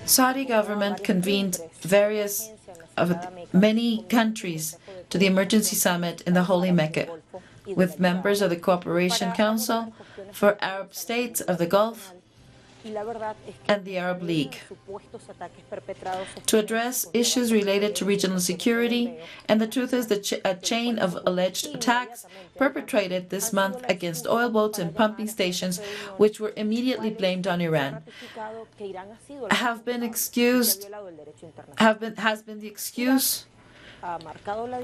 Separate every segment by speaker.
Speaker 1: Saudi government convened many countries to the emergency summit in the Holy Mecca, with members of the Cooperation Council for Arab States of the Gulf and the Arab League to address issues related to regional security, and the truth is that a chain of alleged attacks perpetrated this month against oil boats and pumping stations, which were immediately blamed on Iran, has been the excuse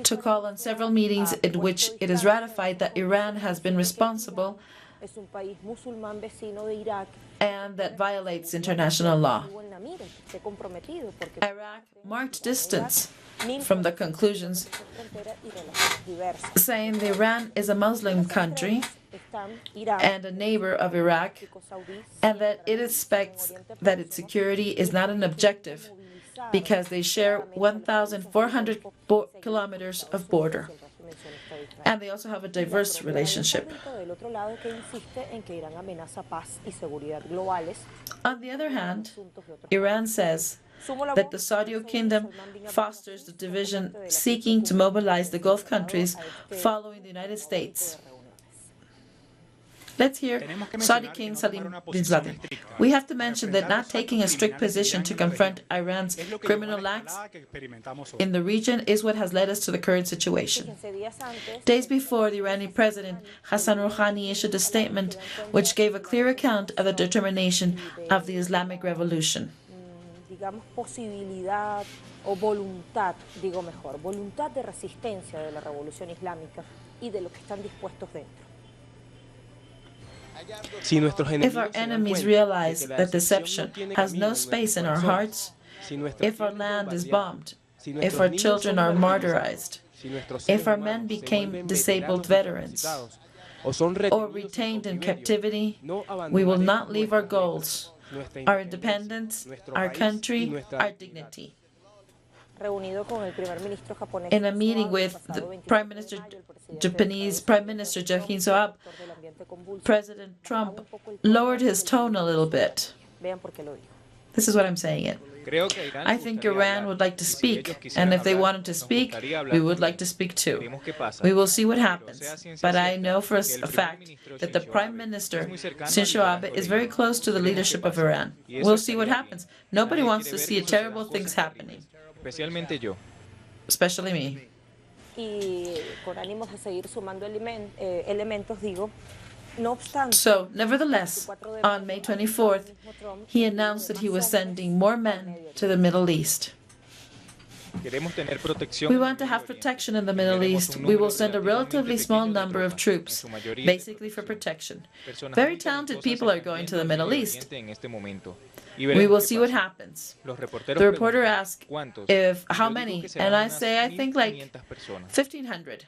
Speaker 1: to call on several meetings in which it is ratified that Iran has been responsible and that violates international law. Iraq marked distance from the conclusions, saying that Iran is a Muslim country and a neighbor of Iraq, and that it expects that its security is not an objective because they share 1,400 kilometers of border. And they also have a diverse relationship. On the other hand, Iran says that the Saudi Kingdom fosters the division seeking to mobilize the Gulf countries following the United States. Let's hear Saudi King Salim bin Zayed. We have to mention that not taking a strict position to confront Iran's criminal acts in the region is what has led us to the current situation. Days before, the Iranian President Hassan Rouhani issued a statement which gave a clear account of the determination of the Islamic Revolution.
Speaker 2: Voluntad de resistencia de la revolución islámica y de lo que están dispuestos dentro.
Speaker 1: If our enemies realize that deception has no space in our hearts, if our land is bombed, if our children are martyrized, if our men became disabled veterans, or retained in captivity, we will not leave our goals, our independence, our country, our dignity. In a meeting with the Japanese Prime Minister Shinzo Abe, President Trump lowered his tone a little bit. This is what I'm saying it. I think Iran would like to speak, and if they wanted to speak, we would like to speak too. We will see what happens, but I know for a fact that the Prime Minister, Shinzo Abe, is very close to the leadership of Iran. We'll see what happens. Nobody wants to see terrible things happening. Especially me. So, nevertheless, on May 24th, he announced that he was sending more men to the Middle East. We want to have protection in the Middle East. We will send a relatively small number of troops, basically for protection. Very talented people are going to the Middle East. We will see what happens. The reporter asked how many, and I say I think like 1,500.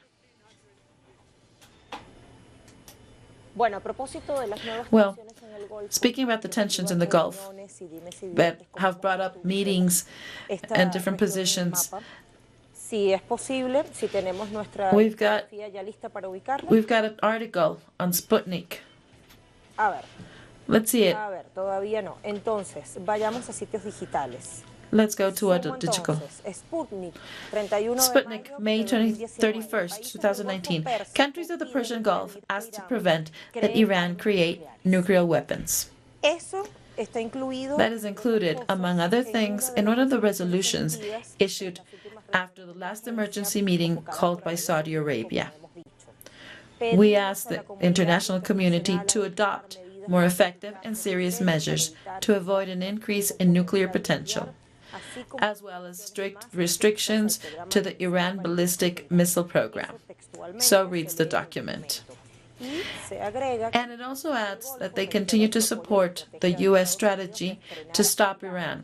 Speaker 1: Well, speaking about the tensions in the Gulf that have brought up meetings and different positions, we've got an article on Sputnik. Let's see it. Let's go to a digital. Sputnik, May 31st, 2019. Countries of the Persian Gulf asked to prevent that Iran create nuclear weapons. That is included, among other things, in one of the resolutions issued after the last emergency meeting called by Saudi Arabia. We asked the international community to adopt more effective and serious measures to avoid an increase in nuclear potential, as well as strict restrictions to the Iran ballistic missile program. So reads the document. And it also adds that they continue to support the U.S. strategy to stop Iran.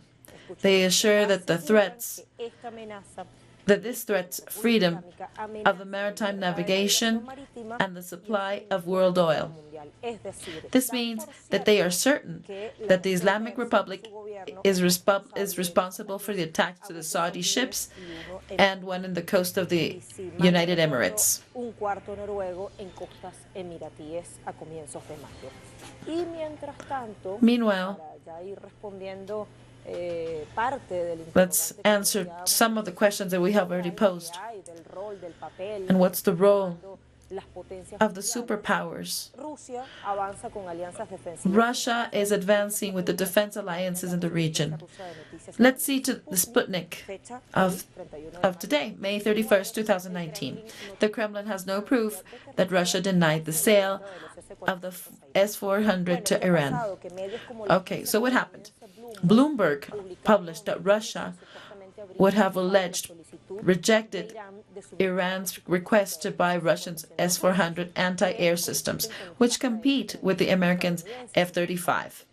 Speaker 1: They assure that this threats freedom of the maritime navigation and the supply of world oil. This means that they are certain that the Islamic Republic is responsible for the attacks to the Saudi ships and one in the coast of the United Emirates. Meanwhile, let's answer some of the questions that we have already posed. And what's the role of the superpowers? Russia is advancing with the defense alliances in the region. Let's see to the Sputnik of today, May 31st, 2019. The Kremlin has no proof that Russia denied the sale of the S-400 to Iran. Okay, so what happened? Bloomberg published that Russia would have rejected Iran's request to buy Russia's S-400 anti-air systems, which compete with the Americans' F-35.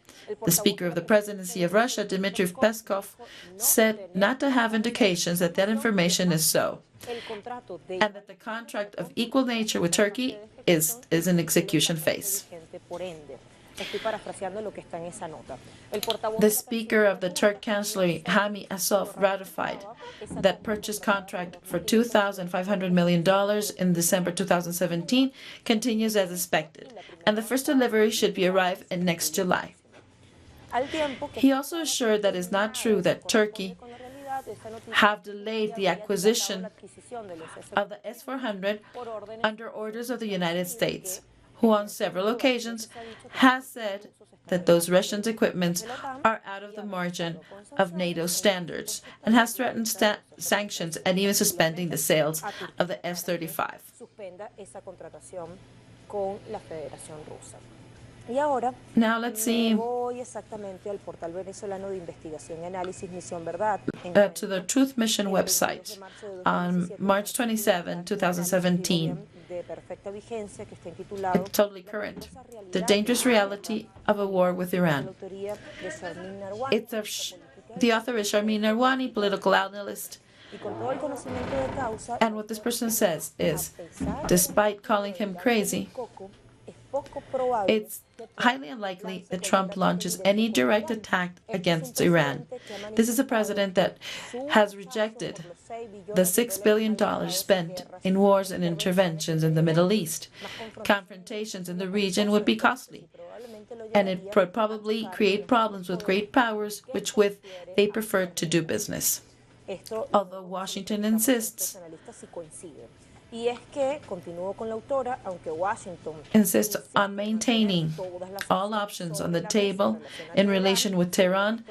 Speaker 1: The Speaker of the Presidency of Russia, Dmitry Peskov, said not to have indications that that information is so, and that the contract of equal nature with Turkey is in execution phase. The Speaker of the Turk Chancellery, Hami Asaf, ratified that purchase contract for $2,500 million in December 2017 continues as expected, and the first delivery should arrive in next July. He also assured that it is not true that Turkey have delayed the acquisition of the S-400 under orders of the United States, who on several occasions has said that those Russian equipments are out of the margin of NATO standards and has threatened sanctions and even suspending the sales of the F-35. Now let's see to the Truth Mission website on March 27, 2017. It's totally current. The dangerous reality of a war with Iran. The author is Sharmin Narwani, political analyst. And what this person says is, despite calling him crazy, it's highly unlikely that Trump launches any direct attack against Iran. This is a president that has rejected the $6 billion spent in wars and interventions in the Middle East. Confrontations in the region would be costly, and it would probably create problems with great powers with they prefer to do business. Although Washington insists on maintaining all options on the table in relation with Tehran,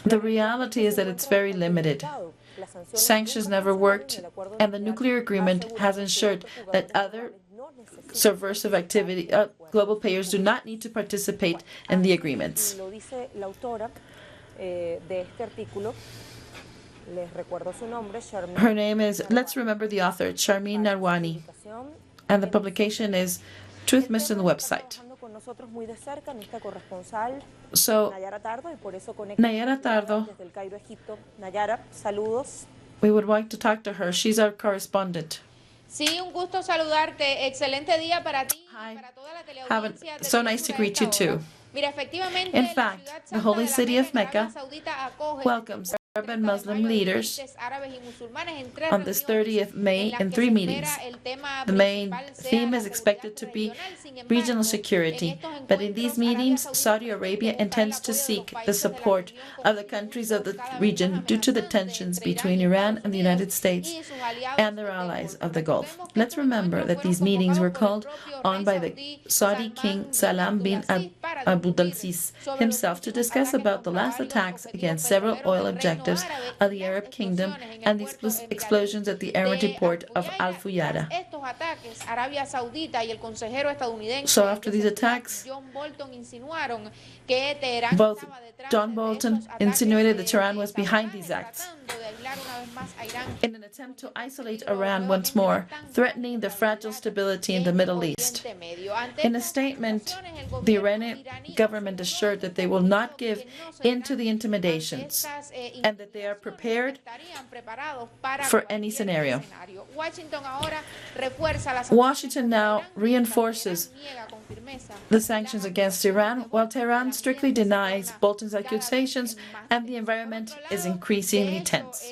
Speaker 1: the reality is that it's very limited. Sanctions never worked, and the nuclear agreement has ensured that other subversive activity, global players do not need to participate in the agreements. Her name is, let's remember the author, Sharmin Narwani, and the publication is Truth Mission website. So, Nayara Tardo, we would like to talk to her. She's our correspondent.
Speaker 3: Sí, un gusto saludarte. Excelente día para ti.
Speaker 1: Hi. So nice to greet you too. In fact, the holy city of Mecca welcomes Arab and Muslim leaders on this 30th May in 3 meetings. The main theme is expected to be regional security, but in these meetings, Saudi Arabia intends to seek the support of the countries of the region due to the tensions between Iran and the United States and their allies of the Gulf. Let's remember that these meetings were called on by the Saudi King Salam bin Abdulaziz himself to discuss about the last attacks against several oil objectives of the Arab Kingdom and the explosions at the Emirati port of Al Fuyara. So after these attacks, both John Bolton insinuated that Tehran was behind these acts in an attempt to isolate Iran once more, threatening the fragile stability in the Middle East. In a statement, the government assured that they will not give in to the intimidations and that they are prepared for any scenario. Washington now reinforces the sanctions against Iran, while Tehran strictly denies Bolton's accusations, and the environment is increasingly tense.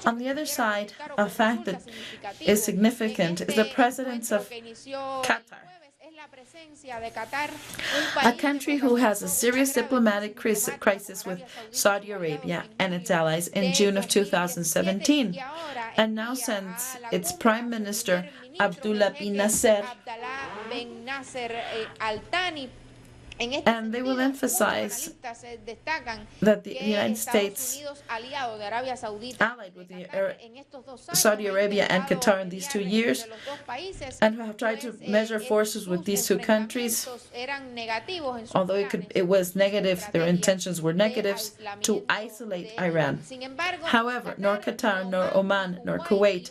Speaker 1: On the other side, a fact that is significant is the presence of Qatar, a country who has a serious diplomatic crisis with Saudi Arabia and its allies in June of 2017, and now sends its Prime Minister Abdullah bin Nasser, and they will emphasize that the United States allied with Saudi Arabia and Qatar in these 2 years and have tried to measure forces with these two countries, although it was negative, their intentions were negatives, to isolate Iran. However, nor Qatar, nor Oman, nor Kuwait,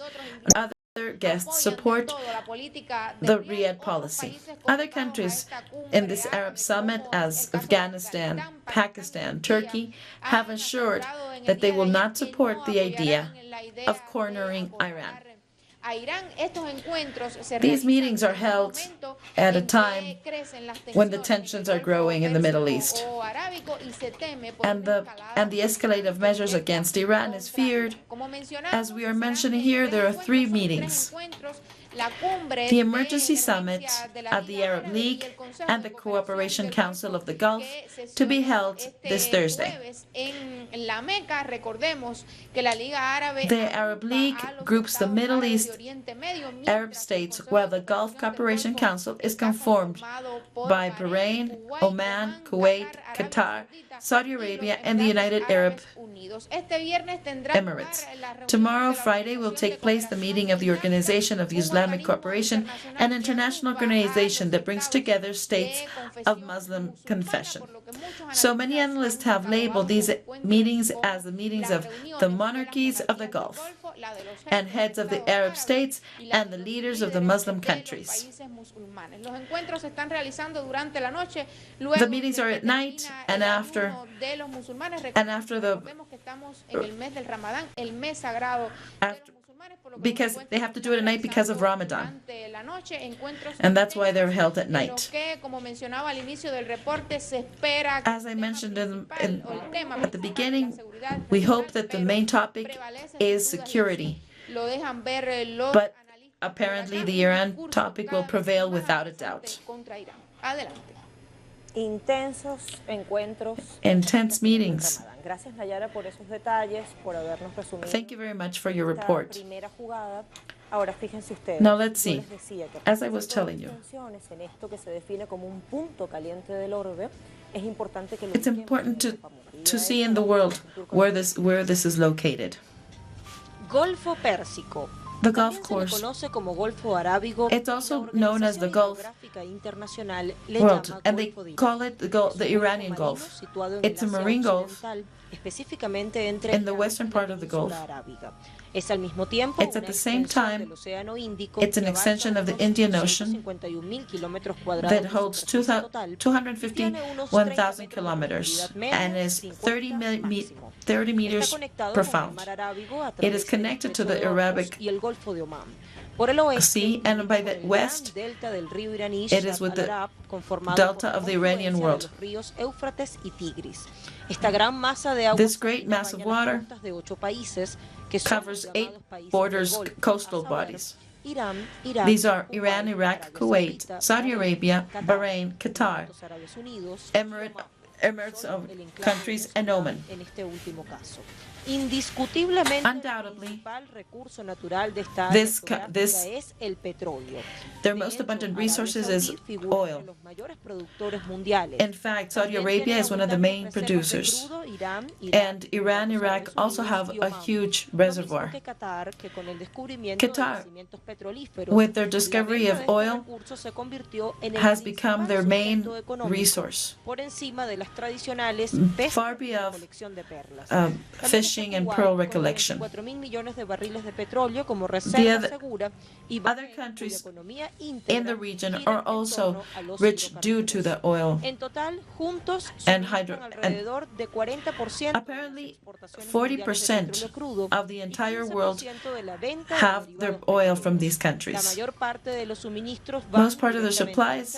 Speaker 1: nor other guests support the Riyadh policy. Other countries in this Arab summit, as Afghanistan, Pakistan, Turkey, have assured that they will not support the idea of cornering Iran. These meetings are held at a time when the tensions are growing in the Middle East, and the escalation of measures against Iran is feared. As we are mentioning here, there are 3 meetings: the Emergency Summit of the Arab League and the Cooperation Council of the Gulf, to be held this Thursday. The Arab League groups the Middle East Arab states, while the Gulf Cooperation Council is conformed by Bahrain, Oman, Kuwait, Qatar, Saudi Arabia, and the United Arab Emirates. Tomorrow, Friday, will take place the meeting of the Organization of the Islamic Cooperation, an international organization that brings together states of Muslim confession. So many analysts have labeled these meetings as the meetings of the monarchies of the Gulf and heads of the Arab states and the leaders of the Muslim countries. The meetings are at night and after because they have to do it at night because of Ramadan. And that's why they're held at night. As I mentioned at the beginning, we hope that the main topic is security. But apparently the Iran topic will prevail without a doubt. Intense meetings. Thank you very much for your report. Now let's see. As I was telling you, it's important to see in the world where this is located.
Speaker 2: Golfo Pérsico.
Speaker 1: The Gulf course. It's also known as the Gulf world, and they call it the Iranian Gulf. It's a marine gulf in the western part of the Gulf. It's at the same time, it's an extension of the Indian Ocean that holds 251,000 kilometers and is 30 meters profound. It is connected to the Arabic Sea, and by the west, it is with the delta of the Iranian world. This great mass of water covers 8 coastal bodies. These are Iran, Iraq, Kuwait, Saudi Arabia, Bahrain, Qatar, Emirates of countries, and Oman. Undoubtedly, their most abundant resources is oil. In fact, Saudi Arabia is one of the main producers, and Iran, Iraq also have a huge reservoir. Qatar, with their discovery of oil, has become their main resource, far beyond fish fishing and pearl recollection.
Speaker 2: 4.000 millones de barriles de petróleo como
Speaker 1: The
Speaker 2: reserva segura y
Speaker 1: other countries in the region are also rich due to the oil.
Speaker 2: En total, juntos
Speaker 1: And
Speaker 2: suministran alrededor de 40%
Speaker 1: Apparently, 40% of the entire world have their oil from these
Speaker 2: La
Speaker 1: countries.
Speaker 2: mayor parte de los suministros
Speaker 1: Most part of their supplies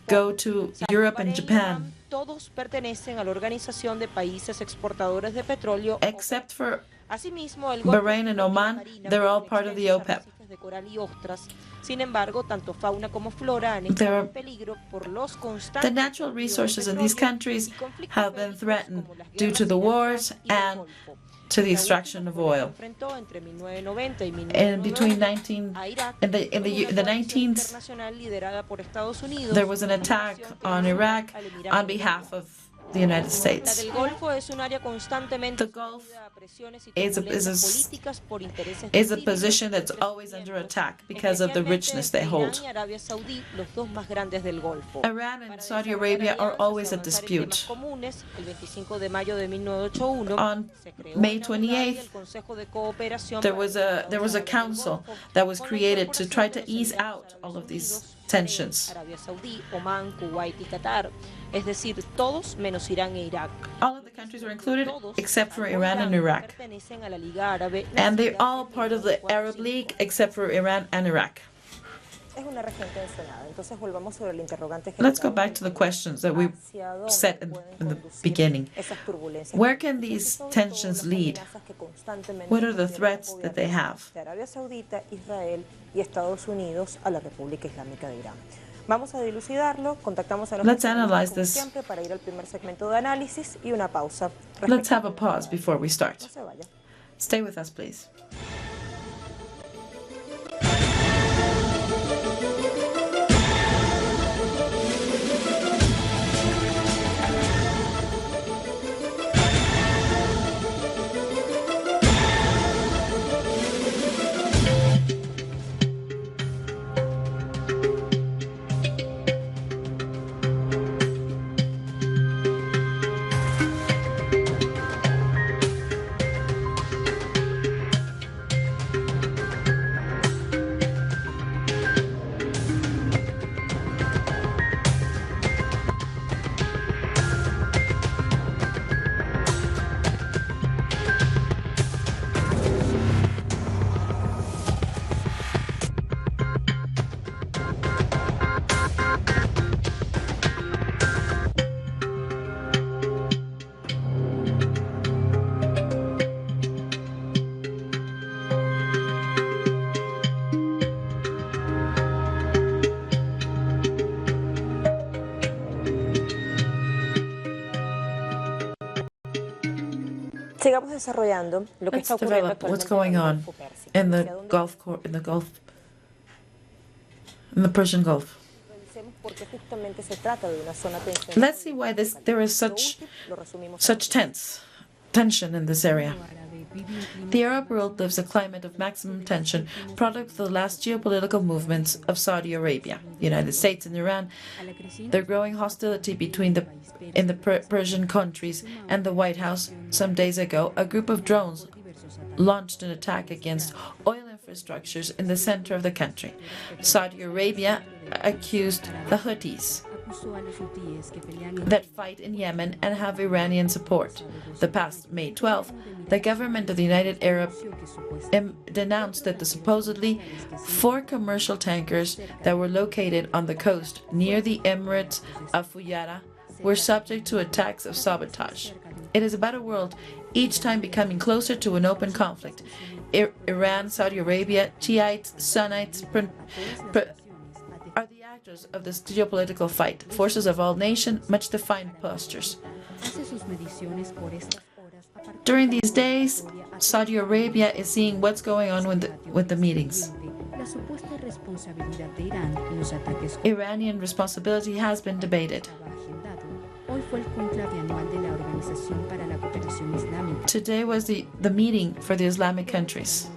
Speaker 1: go to Europe and Japan,
Speaker 2: todos pertenecen a la Organización de Países Exportadores de Petróleo.
Speaker 1: except for
Speaker 2: Asimismo, el
Speaker 1: Bahrain and Oman. They're all part of the OPEP.
Speaker 2: de coral y ostras. Sin embargo, tanto fauna como flora han
Speaker 1: There
Speaker 2: estado
Speaker 1: are-
Speaker 2: en peligro por los
Speaker 1: The
Speaker 2: constantes
Speaker 1: natural resources in these countries
Speaker 2: y conflictos
Speaker 1: have been
Speaker 2: bélicos
Speaker 1: threatened
Speaker 2: como las
Speaker 1: due to the
Speaker 2: guerras
Speaker 1: wars
Speaker 2: en Irak y el
Speaker 1: and
Speaker 2: Golfo.
Speaker 1: to the
Speaker 2: La
Speaker 1: extraction
Speaker 2: última
Speaker 1: of
Speaker 2: fue la que
Speaker 1: oil.
Speaker 2: enfrentó entre 1990 y
Speaker 1: And between
Speaker 2: 1990 a Irak,
Speaker 1: in the
Speaker 2: con una coalición
Speaker 1: 19th,
Speaker 2: internacional liderada por Estados Unidos,
Speaker 1: there was an attack
Speaker 2: coalición que
Speaker 1: on
Speaker 2: unió
Speaker 1: Iraq
Speaker 2: al Emirato
Speaker 1: on
Speaker 2: de
Speaker 1: behalf
Speaker 2: Dubái.
Speaker 1: of the United
Speaker 2: La
Speaker 1: States.
Speaker 2: del Golfo es un área constantemente
Speaker 1: The Gulf
Speaker 2: sometida a presiones y
Speaker 1: is a-
Speaker 2: turbulencias
Speaker 1: is a-
Speaker 2: políticas por intereses
Speaker 1: Is a
Speaker 2: de
Speaker 1: position that's
Speaker 2: crecimiento,
Speaker 1: always under attack because of the
Speaker 2: especialmente
Speaker 1: richness they
Speaker 2: entre
Speaker 1: hold.
Speaker 2: Irán y Arabia Saudí, los dos más grandes del Golfo.
Speaker 1: Iran and
Speaker 2: Para
Speaker 1: Saudi
Speaker 2: desarrollar
Speaker 1: Arabia are
Speaker 2: alianzas y
Speaker 1: always at
Speaker 2: avanzar en
Speaker 1: dispute.
Speaker 2: temas comunes, el 25 de mayo de 1981
Speaker 1: On
Speaker 2: se creó
Speaker 1: May
Speaker 2: en Abu Dhabi
Speaker 1: 28th,
Speaker 2: el Consejo de Cooperación
Speaker 1: there
Speaker 2: para
Speaker 1: was
Speaker 2: los
Speaker 1: a
Speaker 2: Estados
Speaker 1: council
Speaker 2: Árabes del Golfo,
Speaker 1: that was
Speaker 2: con la
Speaker 1: created to try to
Speaker 2: incorporación de los
Speaker 1: ease
Speaker 2: Emiratos
Speaker 1: out all
Speaker 2: Árabes
Speaker 1: of these
Speaker 2: Unidos,
Speaker 1: tensions.
Speaker 2: Arabia Saudí, Omán, Kuwait y Qatar, es decir, todos menos Irán e Irak.
Speaker 1: All of the countries were included
Speaker 2: Todos,
Speaker 1: except for
Speaker 2: salvo
Speaker 1: Iran and Iraq.
Speaker 2: pertenecen a la Liga Árabe,
Speaker 1: And they're
Speaker 2: nacida
Speaker 1: all
Speaker 2: en
Speaker 1: part of the Arab
Speaker 2: 1945.
Speaker 1: League except for Iran and Iraq.
Speaker 2: Es una región tensionada. Entonces volvamos sobre el interrogante
Speaker 1: Let's go
Speaker 2: general
Speaker 1: back to the questions that we
Speaker 2: hacia dónde
Speaker 1: set in
Speaker 2: pueden
Speaker 1: the
Speaker 2: conducir
Speaker 1: beginning.
Speaker 2: esas turbulencias.
Speaker 1: Where can
Speaker 2: Y
Speaker 1: these
Speaker 2: sobre todo
Speaker 1: tensions
Speaker 2: las
Speaker 1: lead?
Speaker 2: amenazas que constantemente
Speaker 1: What are the
Speaker 2: sostienen
Speaker 1: threats
Speaker 2: los
Speaker 1: that they
Speaker 2: gobiernos
Speaker 1: have?
Speaker 2: de Arabia Saudita, Israel y Estados Unidos a la República Islámica de Irán. Vamos a dilucidarlo, contactamos a los
Speaker 1: Let's
Speaker 2: especialistas,
Speaker 1: analyze
Speaker 2: como
Speaker 1: this.
Speaker 2: siempre, para ir al primer segmento de análisis y una pausa.
Speaker 1: Let's have a pause before we start.
Speaker 2: No se vaya.
Speaker 1: Stay with us, please.
Speaker 2: Sigamos desarrollando lo que
Speaker 1: Let's
Speaker 2: está ocurriendo
Speaker 1: develop what's
Speaker 2: actualmente
Speaker 1: going
Speaker 2: en el
Speaker 1: on
Speaker 2: Golfo Pérsico,
Speaker 1: in the
Speaker 2: hacia dónde
Speaker 1: in the Persian Gulf.
Speaker 2: revisemos por qué justamente se trata de una zona tensionada.
Speaker 1: Let's see why there is
Speaker 2: Lo resumimos
Speaker 1: such tension in this area. The Arab world lives a climate of maximum tension, product of the last geopolitical movements of Saudi Arabia, the United States, and Iran. The growing hostility between the Persian countries and the White House. Some days ago, a group of drones launched an attack against oil infrastructures in the center of the country. Saudi Arabia accused the Houthis that fight in Yemen and have Iranian support. The past May 12th, the government of the United Arab denounced that the supposedly 4 commercial tankers that were located on the coast near the Emirates of Fujairah were subject to attacks of sabotage. It is about a world each time becoming closer to an open conflict. Iran, Saudi Arabia, Shiites, Sunnites are the actors of this geopolitical fight, forces of all nations, much defined postures. During these days, Saudi Arabia is seeing what's going on with the meetings. Iranian responsibility has been debated. Today was the meeting for the Islamic countries.